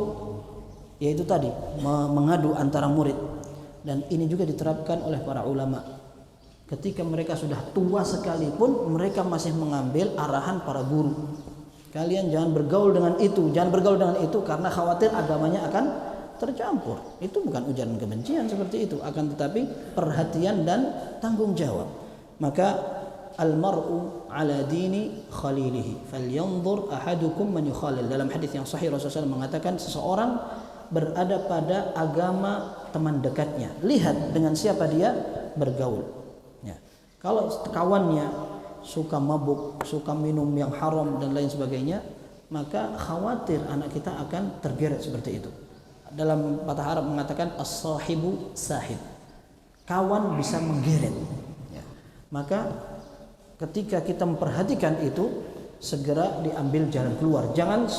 yaitu tadi mengadu antara murid. Dan ini juga diterapkan oleh para ulama. Ketika mereka sudah tua sekalipun, mereka masih mengambil arahan para guru. Kalian jangan bergaul dengan itu, karena khawatir agamanya akan tercampur. Itu bukan ujaran kebencian seperti itu, akan tetapi perhatian dan tanggung jawab. Maka almar'u ala dini khalilihi falyanzur ahadukum man yukhalil. Dalam hadis yang sahih Rasulullah mengatakan seseorang berada pada agama teman dekatnya. Lihat dengan siapa dia bergaul. Ya. Kalau kawannya suka mabuk, suka minum yang haram dan lain sebagainya, maka khawatir anak kita akan tergeret seperti itu. Dalam patah Arab mengatakan as-sahibu sahib, kawan bisa menggeret ya. Maka ketika kita memperhatikan itu, segera diambil jalan keluar, jangan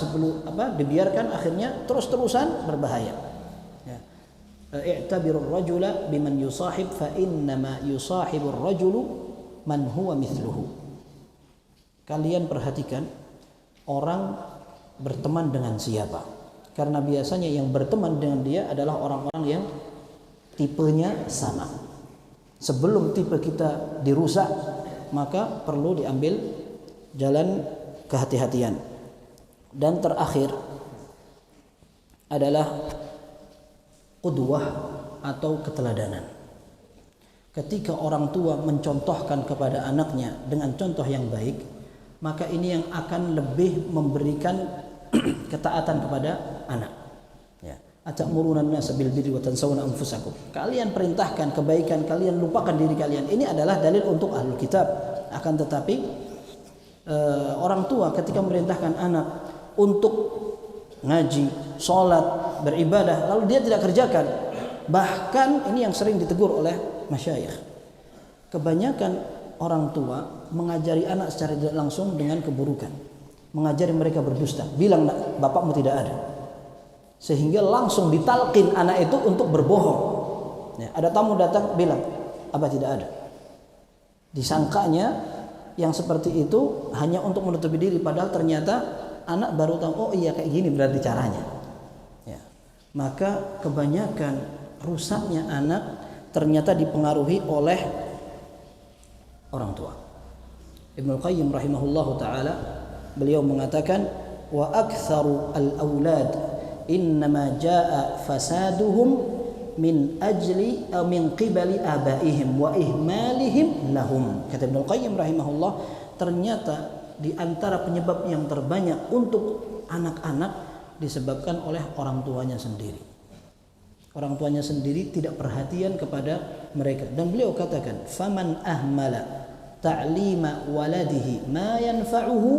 dibiarkan akhirnya terus-terusan berbahaya ya. I'tabirur rajula biman yusahib fa innama yusahibur rajulu man huwa mithluhu. Kalian perhatikan orang berteman dengan siapa, karena biasanya yang berteman dengan dia adalah orang-orang yang tipenya sama. Sebelum tipe kita dirusak, maka perlu diambil jalan kehati-hatian. Dan terakhir adalah qudwah atau keteladanan. Ketika orang tua mencontohkan kepada anaknya dengan contoh yang baik, maka ini yang akan lebih memberikan ketaatan kepada anak. Ya. Atamuruna an-nasa bil birri wa tansawna anfusakum. Kalian perintahkan kebaikan, kalian lupakan diri kalian. Ini adalah dalil untuk ahlul kitab. Akan tetapi orang tua ketika memerintahkan anak untuk ngaji, sholat, beribadah, lalu dia tidak kerjakan, bahkan ini yang sering ditegur oleh masyayikh. Kebanyakan orang tua mengajari anak secara tidak langsung dengan keburukan, mengajari mereka berdusta, bilang bapakmu tidak ada, sehingga langsung ditalkin anak itu untuk berbohong. Ya, ada tamu datang bilang abah tidak ada, disangkanya yang seperti itu hanya untuk menutupi diri, padahal ternyata anak baru tahu, oh iya kayak gini berarti caranya. Ya. Maka kebanyakan rusaknya anak ternyata dipengaruhi oleh orang tua. Ibnu Qayyim rahimahullahu taala beliau mengatakan wa aktsaru al-aulad innama jaa fasaduhum min ajli min qibali abaihim wa ihmalihim lahum. Kata Ibnu Qayyim rahimahullah, ternyata di antara penyebab yang terbanyak untuk anak-anak disebabkan oleh orang tuanya sendiri. Orang tuanya sendiri tidak perhatian kepada mereka. Dan beliau katakan, faman ahmala ta'lima waladihi ma yanfa'uhu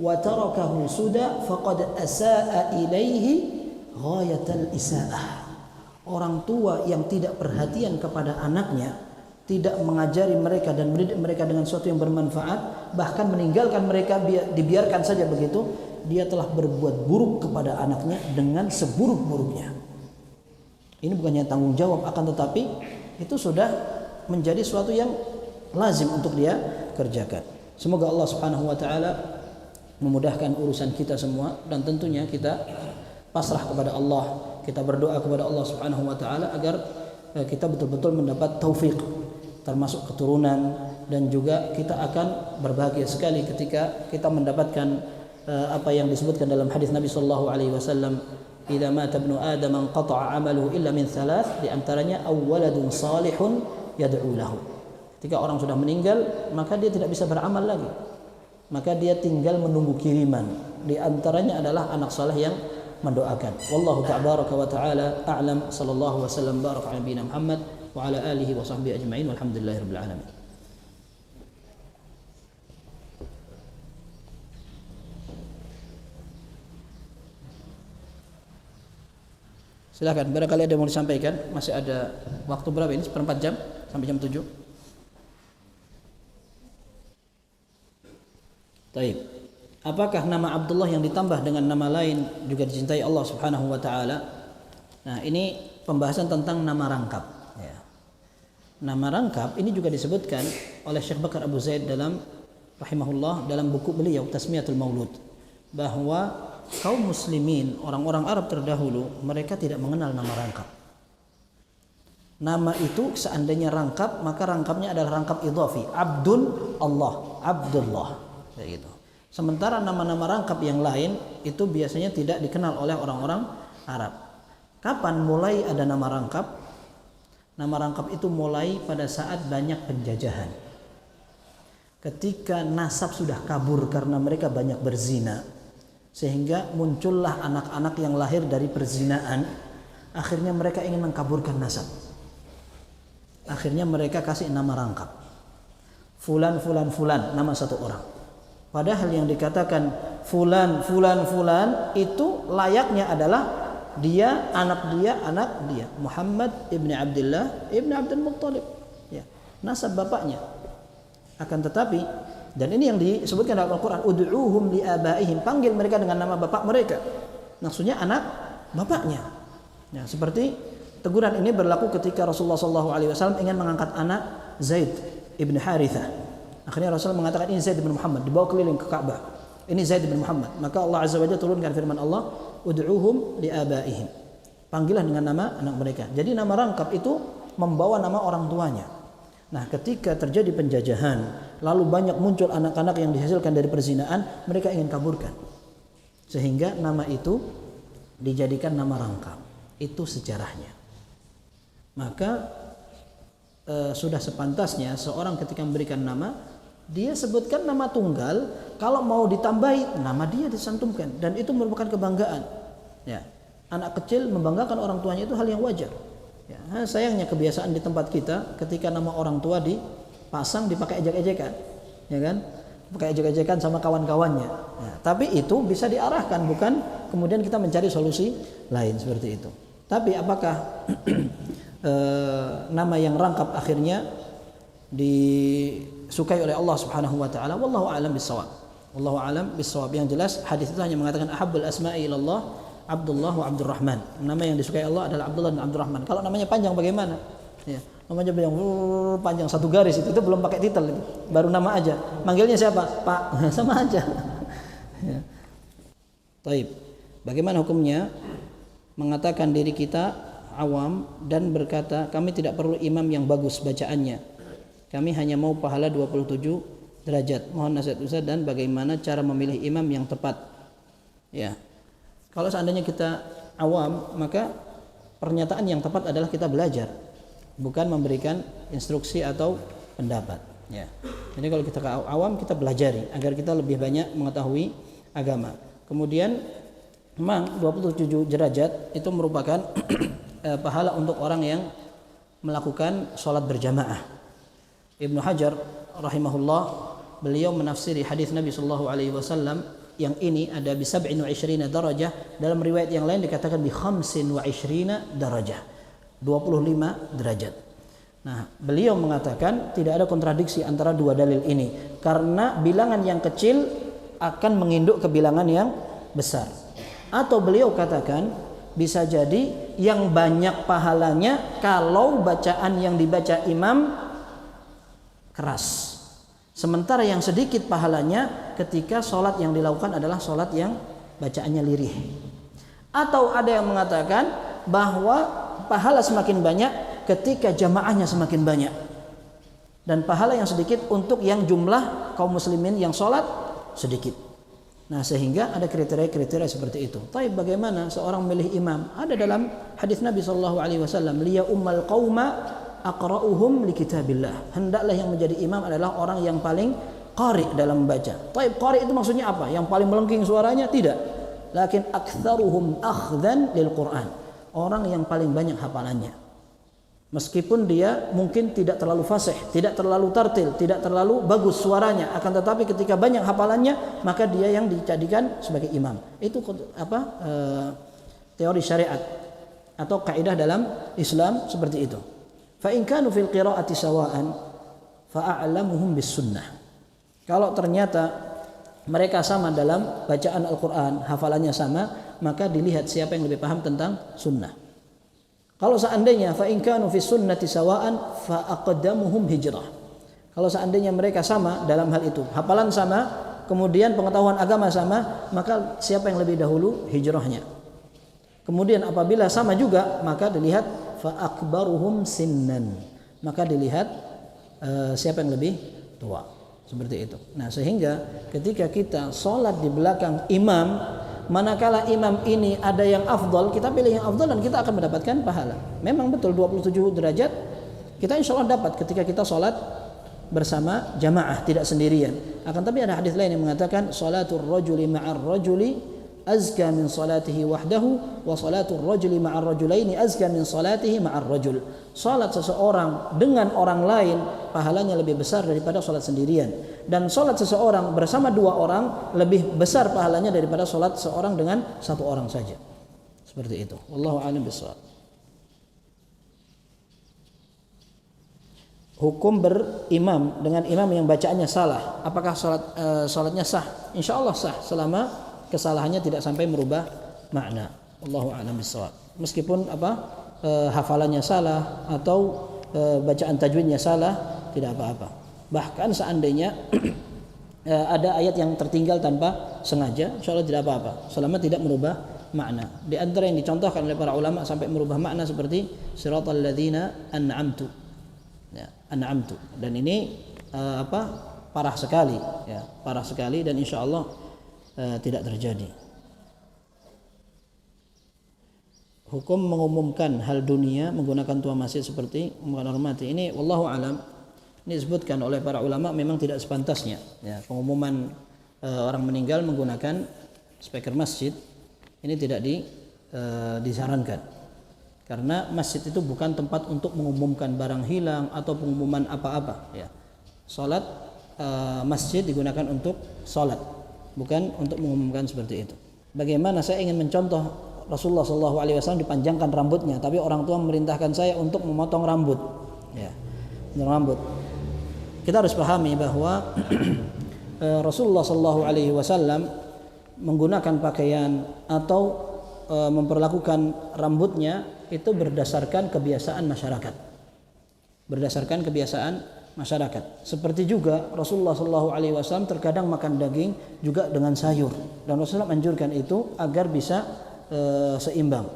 wa tarakahu suda faqad asaa ilaihi ghayatal isaah. Orang tua yang tidak perhatian kepada anaknya, tidak mengajari mereka dan mendidik mereka dengan sesuatu yang bermanfaat, bahkan meninggalkan mereka dibiarkan saja begitu, dia telah berbuat buruk kepada anaknya dengan seburuk-buruknya. Ini bukannya tanggung jawab, akan tetapi itu sudah menjadi sesuatu yang lazim untuk dia kerjakan. Semoga Allah Subhanahu wa taala memudahkan urusan kita semua, dan tentunya kita pasrah kepada Allah. Kita berdoa kepada Allah Subhanahu wa taala agar kita betul-betul mendapat taufik, termasuk keturunan, dan juga kita akan berbahagia sekali ketika kita mendapatkan apa yang disebutkan dalam hadis Nabi sallallahu alaihi wasallam, idza mata ibnu adam anqata'a 'amaluhu illa min thalath, di antaranya awwaladun salihun yad'u lahu. Ketika orang sudah meninggal, maka dia tidak bisa beramal lagi, maka dia tinggal menunggu kiriman. Di antaranya adalah anak saleh yang mendoakan. Wallahu ta'ala wa ta'ala a'lam. Sallallahu wasallam baraka ala nabiyina Muhammad wa ala alihi wa sahbihi ajma'in walhamdulillahirabbil alamin. Silakan, barangkali ada yang mau disampaikan. Masih ada waktu berapa ini? Seperempat jam sampai jam 7. Taib. Apakah nama Abdullah yang ditambah dengan nama lain juga dicintai Allah Subhanahu wa taala? Nah, ini pembahasan tentang nama rangkap, ya. Nama rangkap ini juga disebutkan oleh Syekh Bakar Abu Zaid dalam rahimahullah dalam buku beliau Tasmiyatul Maulud, bahwa kaum muslimin, orang-orang Arab terdahulu, mereka tidak mengenal nama rangkap. Nama itu seandainya rangkap, maka rangkapnya adalah rangkap idhafi, Abdul Allah, Abdullah, kayak gitu. Sementara nama-nama rangkap yang lain itu biasanya tidak dikenal oleh orang-orang Arab. Kapan mulai ada nama rangkap? Nama rangkap itu mulai pada saat banyak penjajahan. Ketika nasab sudah kabur karena mereka banyak berzina, sehingga muncullah anak-anak yang lahir dari perzinaan, akhirnya mereka ingin mengkaburkan nasab. Akhirnya mereka kasih nama rangkap. Fulan, fulan, fulan, nama satu orang. Padahal yang dikatakan fulan, fulan, fulan itu layaknya adalah dia, anak dia, Muhammad ibni Abdullah ibni Abdul Muttalib, ya, nasab bapaknya. Akan tetapi, dan ini yang disebutkan dalam Al-Quran, ud'uuhum li abaihim, panggil mereka dengan nama bapak mereka, maksudnya anak bapaknya. Ya, seperti teguran ini berlaku ketika Rasulullah SAW ingin mengangkat anak Zaid ibn Harithah. Akhirnya Rasulullah mengatakan ini Zaid bin Muhammad, dibawa keliling ke Ka'bah. Ini Zaid bin Muhammad. Maka Allah Azza wa Jalla turunkan firman Allah, ud'uuhum li abaihim. Panggilah dengan nama anak mereka. Jadi nama rangkap itu membawa nama orang tuanya. Nah, ketika terjadi penjajahan, lalu banyak muncul anak-anak yang dihasilkan dari perzinaan, mereka ingin kaburkan. Sehingga nama itu dijadikan nama rangkap. Itu sejarahnya. Maka sudah sepantasnya seorang ketika memberikan nama, dia sebutkan nama tunggal, kalau mau ditambahi nama dia disantumkan, dan itu merupakan kebanggaan. Ya, anak kecil membanggakan orang tuanya itu hal yang wajar. Ya, sayangnya kebiasaan di tempat kita ketika nama orang tua dipasang dipakai ejek-ejekan, ya kan? Pakai ejek-ejekan sama kawan-kawannya. Ya, tapi itu bisa diarahkan, bukan kemudian kita mencari solusi lain seperti itu. Tapi apakah nama yang rangkap akhirnya disukai oleh Allah Subhanahu wa taala? Wallahu a'lam bissawab. Wallahu a'lam bissawab. Yang jelas hadis itu hanya mengatakan ahabbul asma'i ilallah Abdullah wa Abdurrahman. Nama yang disukai Allah adalah Abdullah dan Abdurrahman. Kalau namanya panjang bagaimana? Ya, namanya panjang satu garis itu belum pakai titel itu. Baru nama aja. Manggilnya siapa? Pak. Sama aja. Ya. Taib. Bagaimana hukumnya mengatakan diri kita awam dan berkata kami tidak perlu imam yang bagus bacaannya. Kami hanya mau pahala 27 derajat. Mohon nasihat Ustaz dan bagaimana cara memilih imam yang tepat. Ya. Kalau seandainya kita awam, maka pernyataan yang tepat adalah kita belajar, bukan memberikan instruksi atau pendapat. Ya. Jadi kalau kita awam, kita belajari agar kita lebih banyak mengetahui agama. Kemudian memang 27 derajat itu merupakan pahala untuk orang yang melakukan sholat berjamaah. Ibnu Hajar rahimahullah, beliau menafsiri hadis Nabi sallallahu alaihi wasallam yang ini ada bi 27 darajah, dalam riwayat yang lain dikatakan bi 25 darajah, 25 derajat. Nah, beliau mengatakan tidak ada kontradiksi antara dua dalil ini karena bilangan yang kecil akan menginduk ke bilangan yang besar. Atau beliau katakan bisa jadi yang banyak pahalanya kalau bacaan yang dibaca imam keras, sementara yang sedikit pahalanya ketika sholat yang dilakukan adalah sholat yang bacaannya lirih. Atau ada yang mengatakan bahwa pahala semakin banyak ketika jamaahnya semakin banyak, dan pahala yang sedikit untuk yang jumlah kaum muslimin yang sholat sedikit. Nah, sehingga ada kriteria-kriteria seperti itu. Tapi bagaimana seorang memilih imam? Ada dalam hadis Nabi SAW, liya ummal qauma aqra'uhum li kitabillah. Hendaklah yang menjadi imam adalah orang yang paling qari dalam membaca. Taib, qari itu maksudnya apa? Yang paling melengking suaranya? Tidak. Lakin aktsaruhum akhdhan lil Qur'an. Orang yang paling banyak hafalannya. Meskipun dia mungkin tidak terlalu fasih, tidak terlalu tartil, tidak terlalu bagus suaranya, akan tetapi ketika banyak hafalannya, maka dia yang dijadikan sebagai imam. Itu teori syariat atau kaidah dalam Islam seperti itu. Fa in kanu fil qiraati sawaan fa a'lamuhum bis sunnah. Kalau ternyata mereka sama dalam bacaan Al-Qur'an, hafalannya sama, maka dilihat siapa yang lebih paham tentang sunnah. Kalau seandainya fa in kanu fi sunnati sawaan fa aqdamuhum hijrah. Kalau seandainya mereka sama dalam hal itu, hafalan sama, kemudian pengetahuan agama sama, maka siapa yang lebih dahulu hijrahnya. Kemudian apabila sama juga, maka dilihat fa akbaruhum sinnan. Maka dilihat siapa yang lebih tua. Seperti itu. Nah, sehingga ketika kita sholat di belakang imam, manakala imam ini ada yang afdal, kita pilih yang afdal dan kita akan mendapatkan pahala. Memang betul 27 derajat kita insya Allah dapat ketika kita sholat bersama jamaah, tidak sendirian. Akan tapi ada hadis lain yang mengatakan sholatul rajuli ma'ar rajuli azka min salatihi wahdahu wa salatul rajuli ma'ar rajulaini azka min salatihi ma'ar rajul. Salat seseorang dengan orang lain pahalanya lebih besar daripada salat sendirian, dan salat seseorang bersama dua orang lebih besar pahalanya daripada salat seorang dengan satu orang saja. Seperti itu. Wallahu a'lam bishawab. Hukum berimam dengan imam yang bacaannya salah, apakah salatnya sah? Insyaallah sah selama kesalahannya tidak sampai merubah makna. Allahu a'lam bishawab. Meskipun hafalannya salah atau bacaan tajwidnya salah, tidak apa-apa. Bahkan seandainya ada ayat yang tertinggal tanpa sengaja, insyaallah tidak apa-apa selama tidak merubah makna. Di antara yang dicontohkan oleh para ulama sampai merubah makna seperti siratal ladzina an'amtu. Ya, an'amtu. Dan ini parah sekali, ya, parah sekali, dan insya Allah tidak terjadi. Hukum mengumumkan hal dunia menggunakan tua masjid seperti menghormati ini, wallahu alam, ini disebutkan oleh para ulama memang tidak sepantasnya, ya, pengumuman orang meninggal menggunakan speaker masjid ini tidak disarankan, karena masjid itu bukan tempat untuk mengumumkan barang hilang atau pengumuman apa-apa, ya. Salat masjid digunakan untuk salat, bukan untuk mengumumkan seperti itu. Bagaimana saya ingin mencontoh Rasulullah SAW dipanjangkan rambutnya, tapi orang tua memerintahkan saya untuk memotong rambut, ya, memotong rambut. Kita harus pahami bahwa Rasulullah SAW menggunakan pakaian atau memperlakukan rambutnya itu berdasarkan kebiasaan masyarakat, berdasarkan kebiasaan masyarakat. Seperti juga Rasulullah SAW terkadang makan daging juga dengan sayur, dan Rasulullah menganjurkan itu agar bisa seimbang.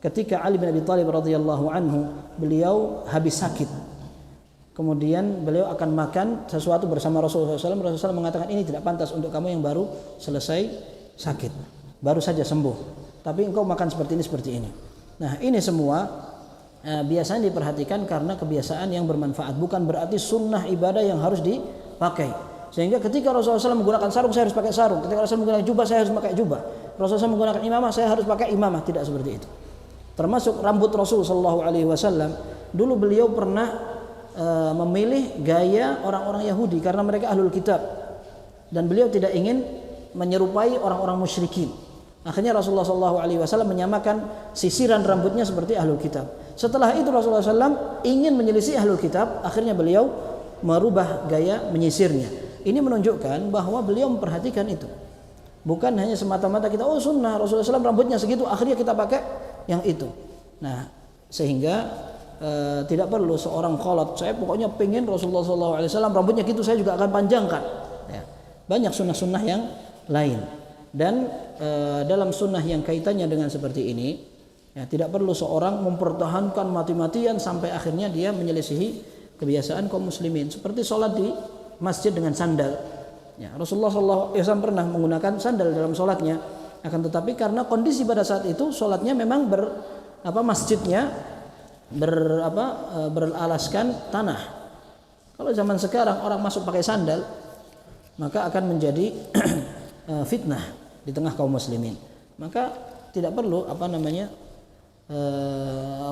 Ketika Ali bin Abi Thalib radhiyallahu anhu, beliau habis sakit, kemudian beliau akan makan sesuatu bersama Rasulullah SAW. Rasulullah SAW mengatakan, ini tidak pantas untuk kamu yang baru selesai sakit, baru saja sembuh, tapi engkau makan seperti ini. Nah, ini semua biasanya diperhatikan karena kebiasaan yang bermanfaat, bukan berarti sunnah ibadah yang harus dipakai. Sehingga ketika Rasulullah SAW menggunakan sarung, saya harus pakai sarung. Ketika Rasulullah menggunakan jubah, saya harus pakai jubah. Rasulullah SAW menggunakan imamah, saya harus pakai imamah. Tidak seperti itu. Termasuk rambut Rasulullah SAW, dulu beliau pernah memilih gaya orang-orang Yahudi karena mereka ahlul kitab, dan beliau tidak ingin menyerupai orang-orang musyrikin. Akhirnya Rasulullah SAW menyamakan sisiran rambutnya seperti ahlul kitab. Setelah itu Rasulullah SAW ingin menyelisih ahlul kitab, akhirnya beliau merubah gaya menyisirnya. Ini menunjukkan bahwa beliau memperhatikan itu. Bukan hanya semata-mata kita, oh sunnah Rasulullah SAW rambutnya segitu, akhirnya kita pakai yang itu. Nah, sehingga tidak perlu seorang kholot, saya pokoknya pengen Rasulullah SAW rambutnya gitu, saya juga akan panjangkan, ya. Banyak sunnah-sunnah yang lain. Dan dalam sunnah yang kaitannya dengan seperti ini, ya, tidak perlu seorang mempertahankan mati-matian sampai akhirnya dia menyelisihi kebiasaan kaum muslimin. Seperti sholat di masjid dengan sandal, ya, Rasulullah SAW pernah menggunakan sandal dalam sholatnya. Akan tetapi karena kondisi pada saat itu sholatnya memang masjidnya beralaskan tanah. Kalau zaman sekarang orang masuk pakai sandal, maka akan menjadi fitnah di tengah kaum muslimin. Maka tidak perlu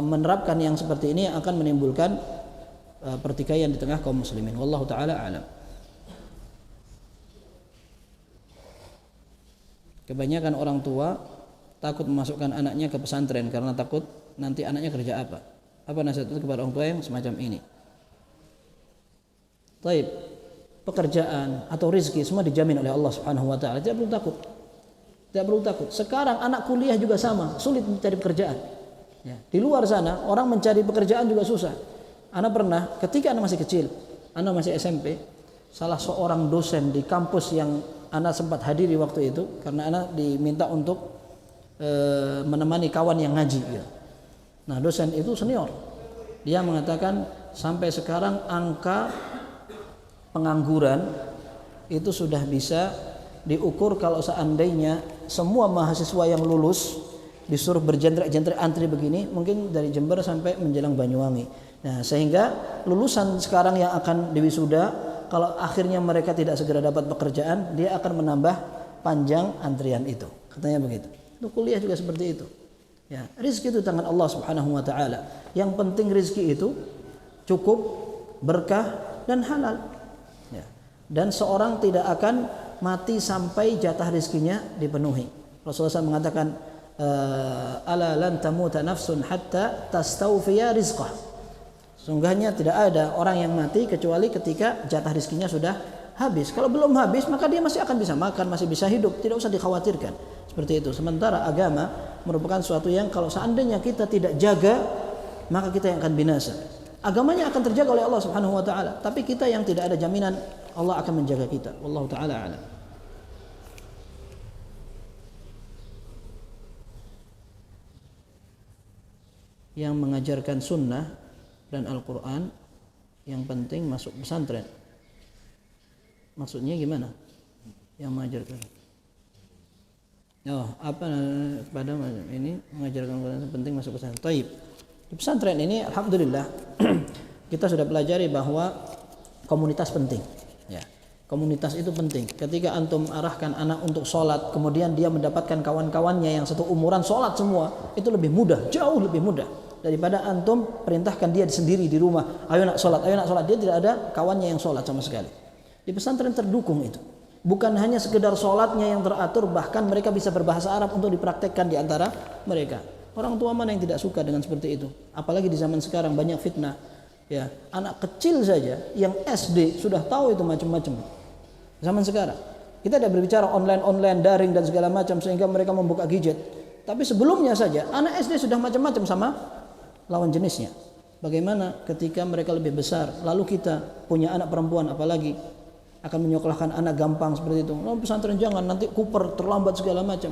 menerapkan yang seperti ini yang akan menimbulkan pertikaian di tengah kaum muslimin. Wallahu taala alam. Kebanyakan orang tua takut memasukkan anaknya ke pesantren karena takut nanti anaknya kerja apa. Apa nasihat itu kepada orang tua yang semacam ini? Taib, pekerjaan atau rezeki semua dijamin oleh Allah Subhanahu wa taala. Tidak perlu takut. Tidak perlu takut. Sekarang anak kuliah juga sama, sulit mencari pekerjaan. Ya, di luar sana orang mencari pekerjaan juga susah. Ana pernah ketika ana masih kecil, ana masih SMP, salah seorang dosen di kampus yang ana sempat hadiri waktu itu, karena ana diminta untuk menemani kawan yang ngaji, ya. Nah, dosen itu senior. Dia mengatakan sampai sekarang angka pengangguran itu sudah bisa diukur kalau seandainya semua mahasiswa yang lulus disuruh berjentrik-jentrik antri begini, mungkin dari Jember sampai menjelang Banyuwangi. Nah, sehingga lulusan sekarang yang akan diwisuda, kalau akhirnya mereka tidak segera dapat pekerjaan, dia akan menambah panjang antrian itu. Katanya begitu. Itu kuliah juga seperti itu. Ya, rezeki itu tangan Allah Subhanahu wa taala. Yang penting rezeki itu cukup, berkah dan halal. Ya. Dan seorang tidak akan mati sampai jatah rezekinya dipenuhi. Rasulullah SAW mengatakan, ala lan tamuta nafsun hatta tastawfiya rizqah. Sungguhnya tidak ada orang yang mati kecuali ketika jatah rezekinya sudah habis. Kalau belum habis, maka dia masih akan bisa makan, masih bisa hidup, tidak usah dikhawatirkan. Seperti itu. Sementara agama merupakan suatu yang kalau seandainya kita tidak jaga, maka kita yang akan binasa. Agamanya akan terjaga oleh Allah Subhanahu wa taala, tapi kita yang tidak ada jaminan Allah akan menjaga kita. Wallahu taala a'lam. Yang mengajarkan sunnah dan Al-Quran yang penting masuk pesantren. Maksudnya gimana? Yang mengajarkan? Oh, apa pada ini mengajarkan penting masuk pesantren. Taib. Di pesantren ini alhamdulillah kita sudah pelajari bahwa komunitas penting. Ya. Komunitas itu penting. Ketika antum arahkan anak untuk sholat, kemudian dia mendapatkan kawan-kawannya yang satu umuran sholat semua, itu lebih mudah, jauh lebih mudah daripada antum perintahkan dia sendiri di rumah, ayo nak sholat, dia tidak ada kawannya yang sholat sama sekali. Di pesantren terdukung itu. Bukan hanya sekedar sholatnya yang teratur, bahkan mereka bisa berbahasa Arab untuk dipraktekkan di antara mereka. Orang tua mana yang tidak suka dengan seperti itu? Apalagi di zaman sekarang banyak fitnah. Ya, anak kecil saja yang SD sudah tahu itu macam-macam. Zaman sekarang kita tidak berbicara online, daring dan segala macam sehingga mereka membuka gadget. Tapi sebelumnya saja anak SD sudah macam-macam sama lawan jenisnya. Bagaimana ketika mereka lebih besar, lalu kita punya anak perempuan, apalagi akan menyekolahkan anak gampang seperti itu. Oh, pesantren jangan, nanti kuper, terlambat segala macam.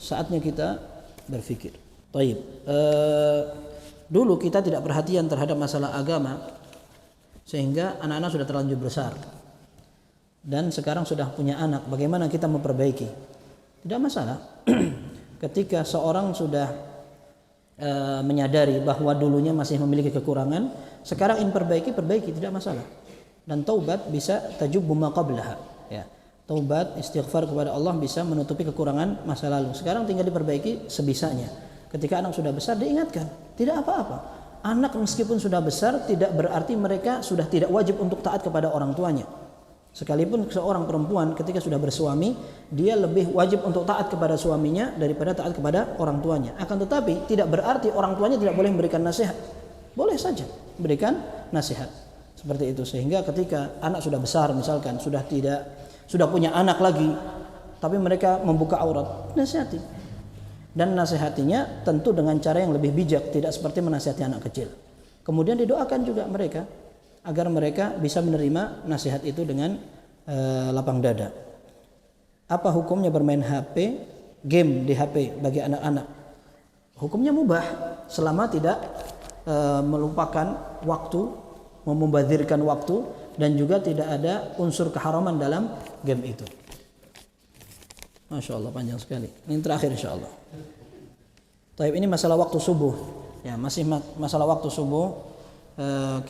Saatnya kita berpikir. Baik. Dulu kita tidak perhatian terhadap masalah agama sehingga anak-anak sudah terlanjur besar. Dan sekarang sudah punya anak, bagaimana kita memperbaiki? Tidak masalah. Ketika seorang sudah menyadari bahwa dulunya masih memiliki kekurangan, sekarang ingin perbaiki, tidak masalah. Dan taubat bisa tajubbu ma qablaha. Ya. Taubat, istighfar kepada Allah bisa menutupi kekurangan masa lalu. Sekarang tinggal diperbaiki sebisanya. Ketika anak sudah besar diingatkan, tidak apa-apa. Anak meskipun sudah besar tidak berarti mereka sudah tidak wajib untuk taat kepada orang tuanya. Sekalipun seorang perempuan ketika sudah bersuami, dia lebih wajib untuk taat kepada suaminya daripada taat kepada orang tuanya. Akan tetapi tidak berarti orang tuanya tidak boleh memberikan nasihat. Boleh saja memberikan nasihat. Seperti itu, sehingga ketika anak sudah besar misalkan sudah punya anak lagi, tapi mereka membuka aurat, nasihati. Dan nasihatinya tentu dengan cara yang lebih bijak, tidak seperti menasihati anak kecil. Kemudian didoakan juga mereka agar mereka bisa menerima nasihat itu dengan lapang dada. Apa hukumnya bermain HP, game di HP bagi anak-anak? Hukumnya mubah selama tidak melupakan waktu, membazirkan waktu, dan juga tidak ada unsur keharaman dalam game itu. Masya Allah, panjang sekali. Ini terakhir insya Allah. Taib, ini masalah waktu subuh. Ya, masih masalah waktu subuh.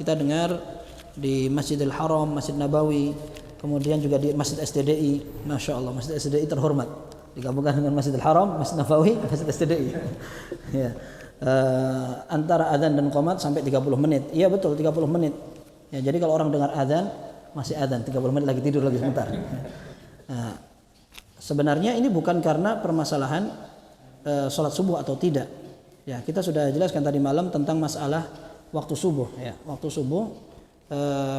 Kita dengar di Masjidil Haram, Masjid Nabawi, kemudian juga di Masjid STDI. Masya Allah, Masjid STDI terhormat. Digabungkan dengan Masjidil Haram, Masjid Nabawi, Masjid STDI. Ya. Antara adzan dan qomat sampai 30 menit. Iya betul, 30 menit. Ya, jadi kalau orang dengar adzan, masih adzan, 30 menit lagi tidur lagi sebentar. Sebenarnya ini bukan karena permasalahan sholat subuh atau tidak. Ya, kita sudah jelaskan tadi malam tentang masalah waktu subuh. Ya, waktu subuh.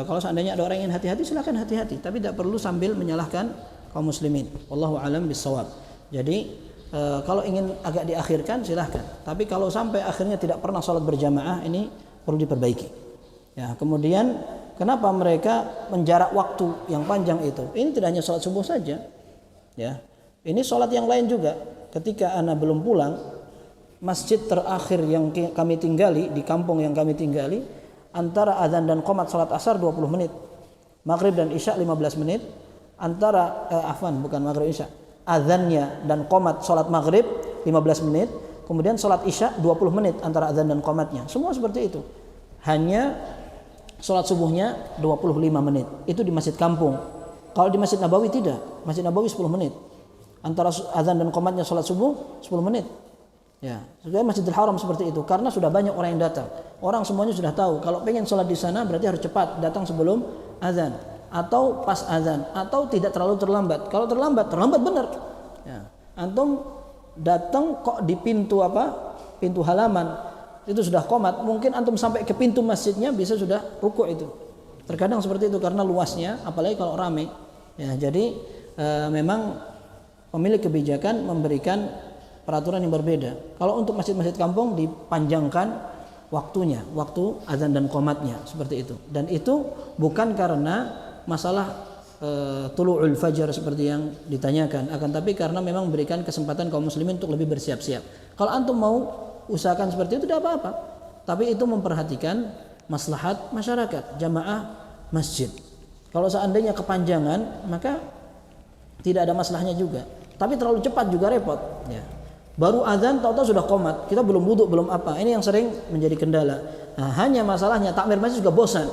Kalau seandainya ada orang yang ingin hati-hati, silakan hati-hati. Tapi tidak perlu sambil menyalahkan kaum muslimin. Wallahu a'lam bishawab. Jadi kalau ingin agak diakhirkan, silahkan. Tapi kalau sampai akhirnya tidak pernah sholat berjamaah, ini perlu diperbaiki. Ya, kemudian kenapa mereka menjarak waktu yang panjang itu? Ini tidak hanya sholat subuh saja. Ya, ini sholat yang lain juga. Ketika anak belum pulang, masjid terakhir yang kami tinggali di kampung yang kami tinggali, antara adzan dan qomat sholat asar 20 menit, maghrib dan isya 15 menit, antara bukan maghrib isya, adzannya dan qomat sholat maghrib 15 menit, kemudian sholat isya 20 menit antara adzan dan qomatnya. Semua seperti itu. Hanya sholat subuhnya 25 menit. Itu di masjid kampung. Kalau di Masjid Nabawi tidak. Masjid Nabawi 10 menit. Antara azan dan qomatnya sholat subuh 10 menit. Ya, juga Masjidil Haram seperti itu karena sudah banyak orang yang datang. Orang semuanya sudah tahu kalau pengen sholat di sana berarti harus cepat datang sebelum azan atau pas azan atau tidak terlalu terlambat. Kalau terlambat benar. Ya. Antum datang kok di pintu pintu halaman itu sudah qomat, mungkin antum sampai ke pintu masjidnya bisa sudah rukuk itu. Terkadang seperti itu karena luasnya, apalagi kalau ramai. Ya, jadi memang pemilik kebijakan memberikan peraturan yang berbeda. Kalau untuk masjid-masjid kampung dipanjangkan waktunya, waktu azan dan qomatnya seperti itu. Dan itu bukan karena masalah tulu'ul fajar seperti yang ditanyakan, akan tapi karena memang memberikan kesempatan kaum muslimin untuk lebih bersiap-siap. Kalau antum mau usahakan seperti itu tidak apa-apa. Tapi itu memperhatikan maslahat masyarakat, jamaah masjid.
Kalau seandainya kepanjangan, maka tidak ada masalahnya juga. Tapi terlalu cepat juga repot. Ya. Baru azan, tahu-tahu sudah qomat. Kita belum wudhu, belum apa. Ini yang sering menjadi kendala. Nah, hanya masalahnya takmir masjid juga bosan.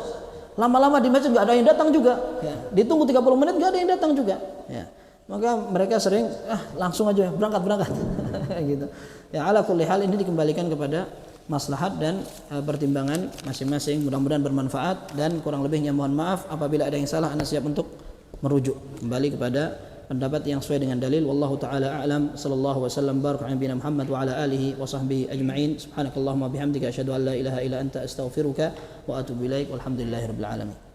Lama-lama di masjid nggak ada yang datang juga. Ya. Ditunggu 30 menit nggak ada yang datang juga. Ya. Maka mereka sering langsung aja berangkat gitu. Ya, ala kulli hal ini dikembalikan kepada maslahat dan pertimbangan masing-masing. Mudah-mudahan bermanfaat, dan kurang lebihnya mohon maaf apabila ada yang salah. Anda siap untuk merujuk kembali kepada pendapat yang sesuai dengan dalil. Wallahu taala a'lam. Sallallahu wasallam baraka ala nabiyina Muhammad wa ala alihi wa sahbihi ajma'in. Subhanakallahumma bihamdika asyhadu an la ilaha illa anta astaghfiruka wa atubu ilaik. Walhamdulillahirabbil alamin.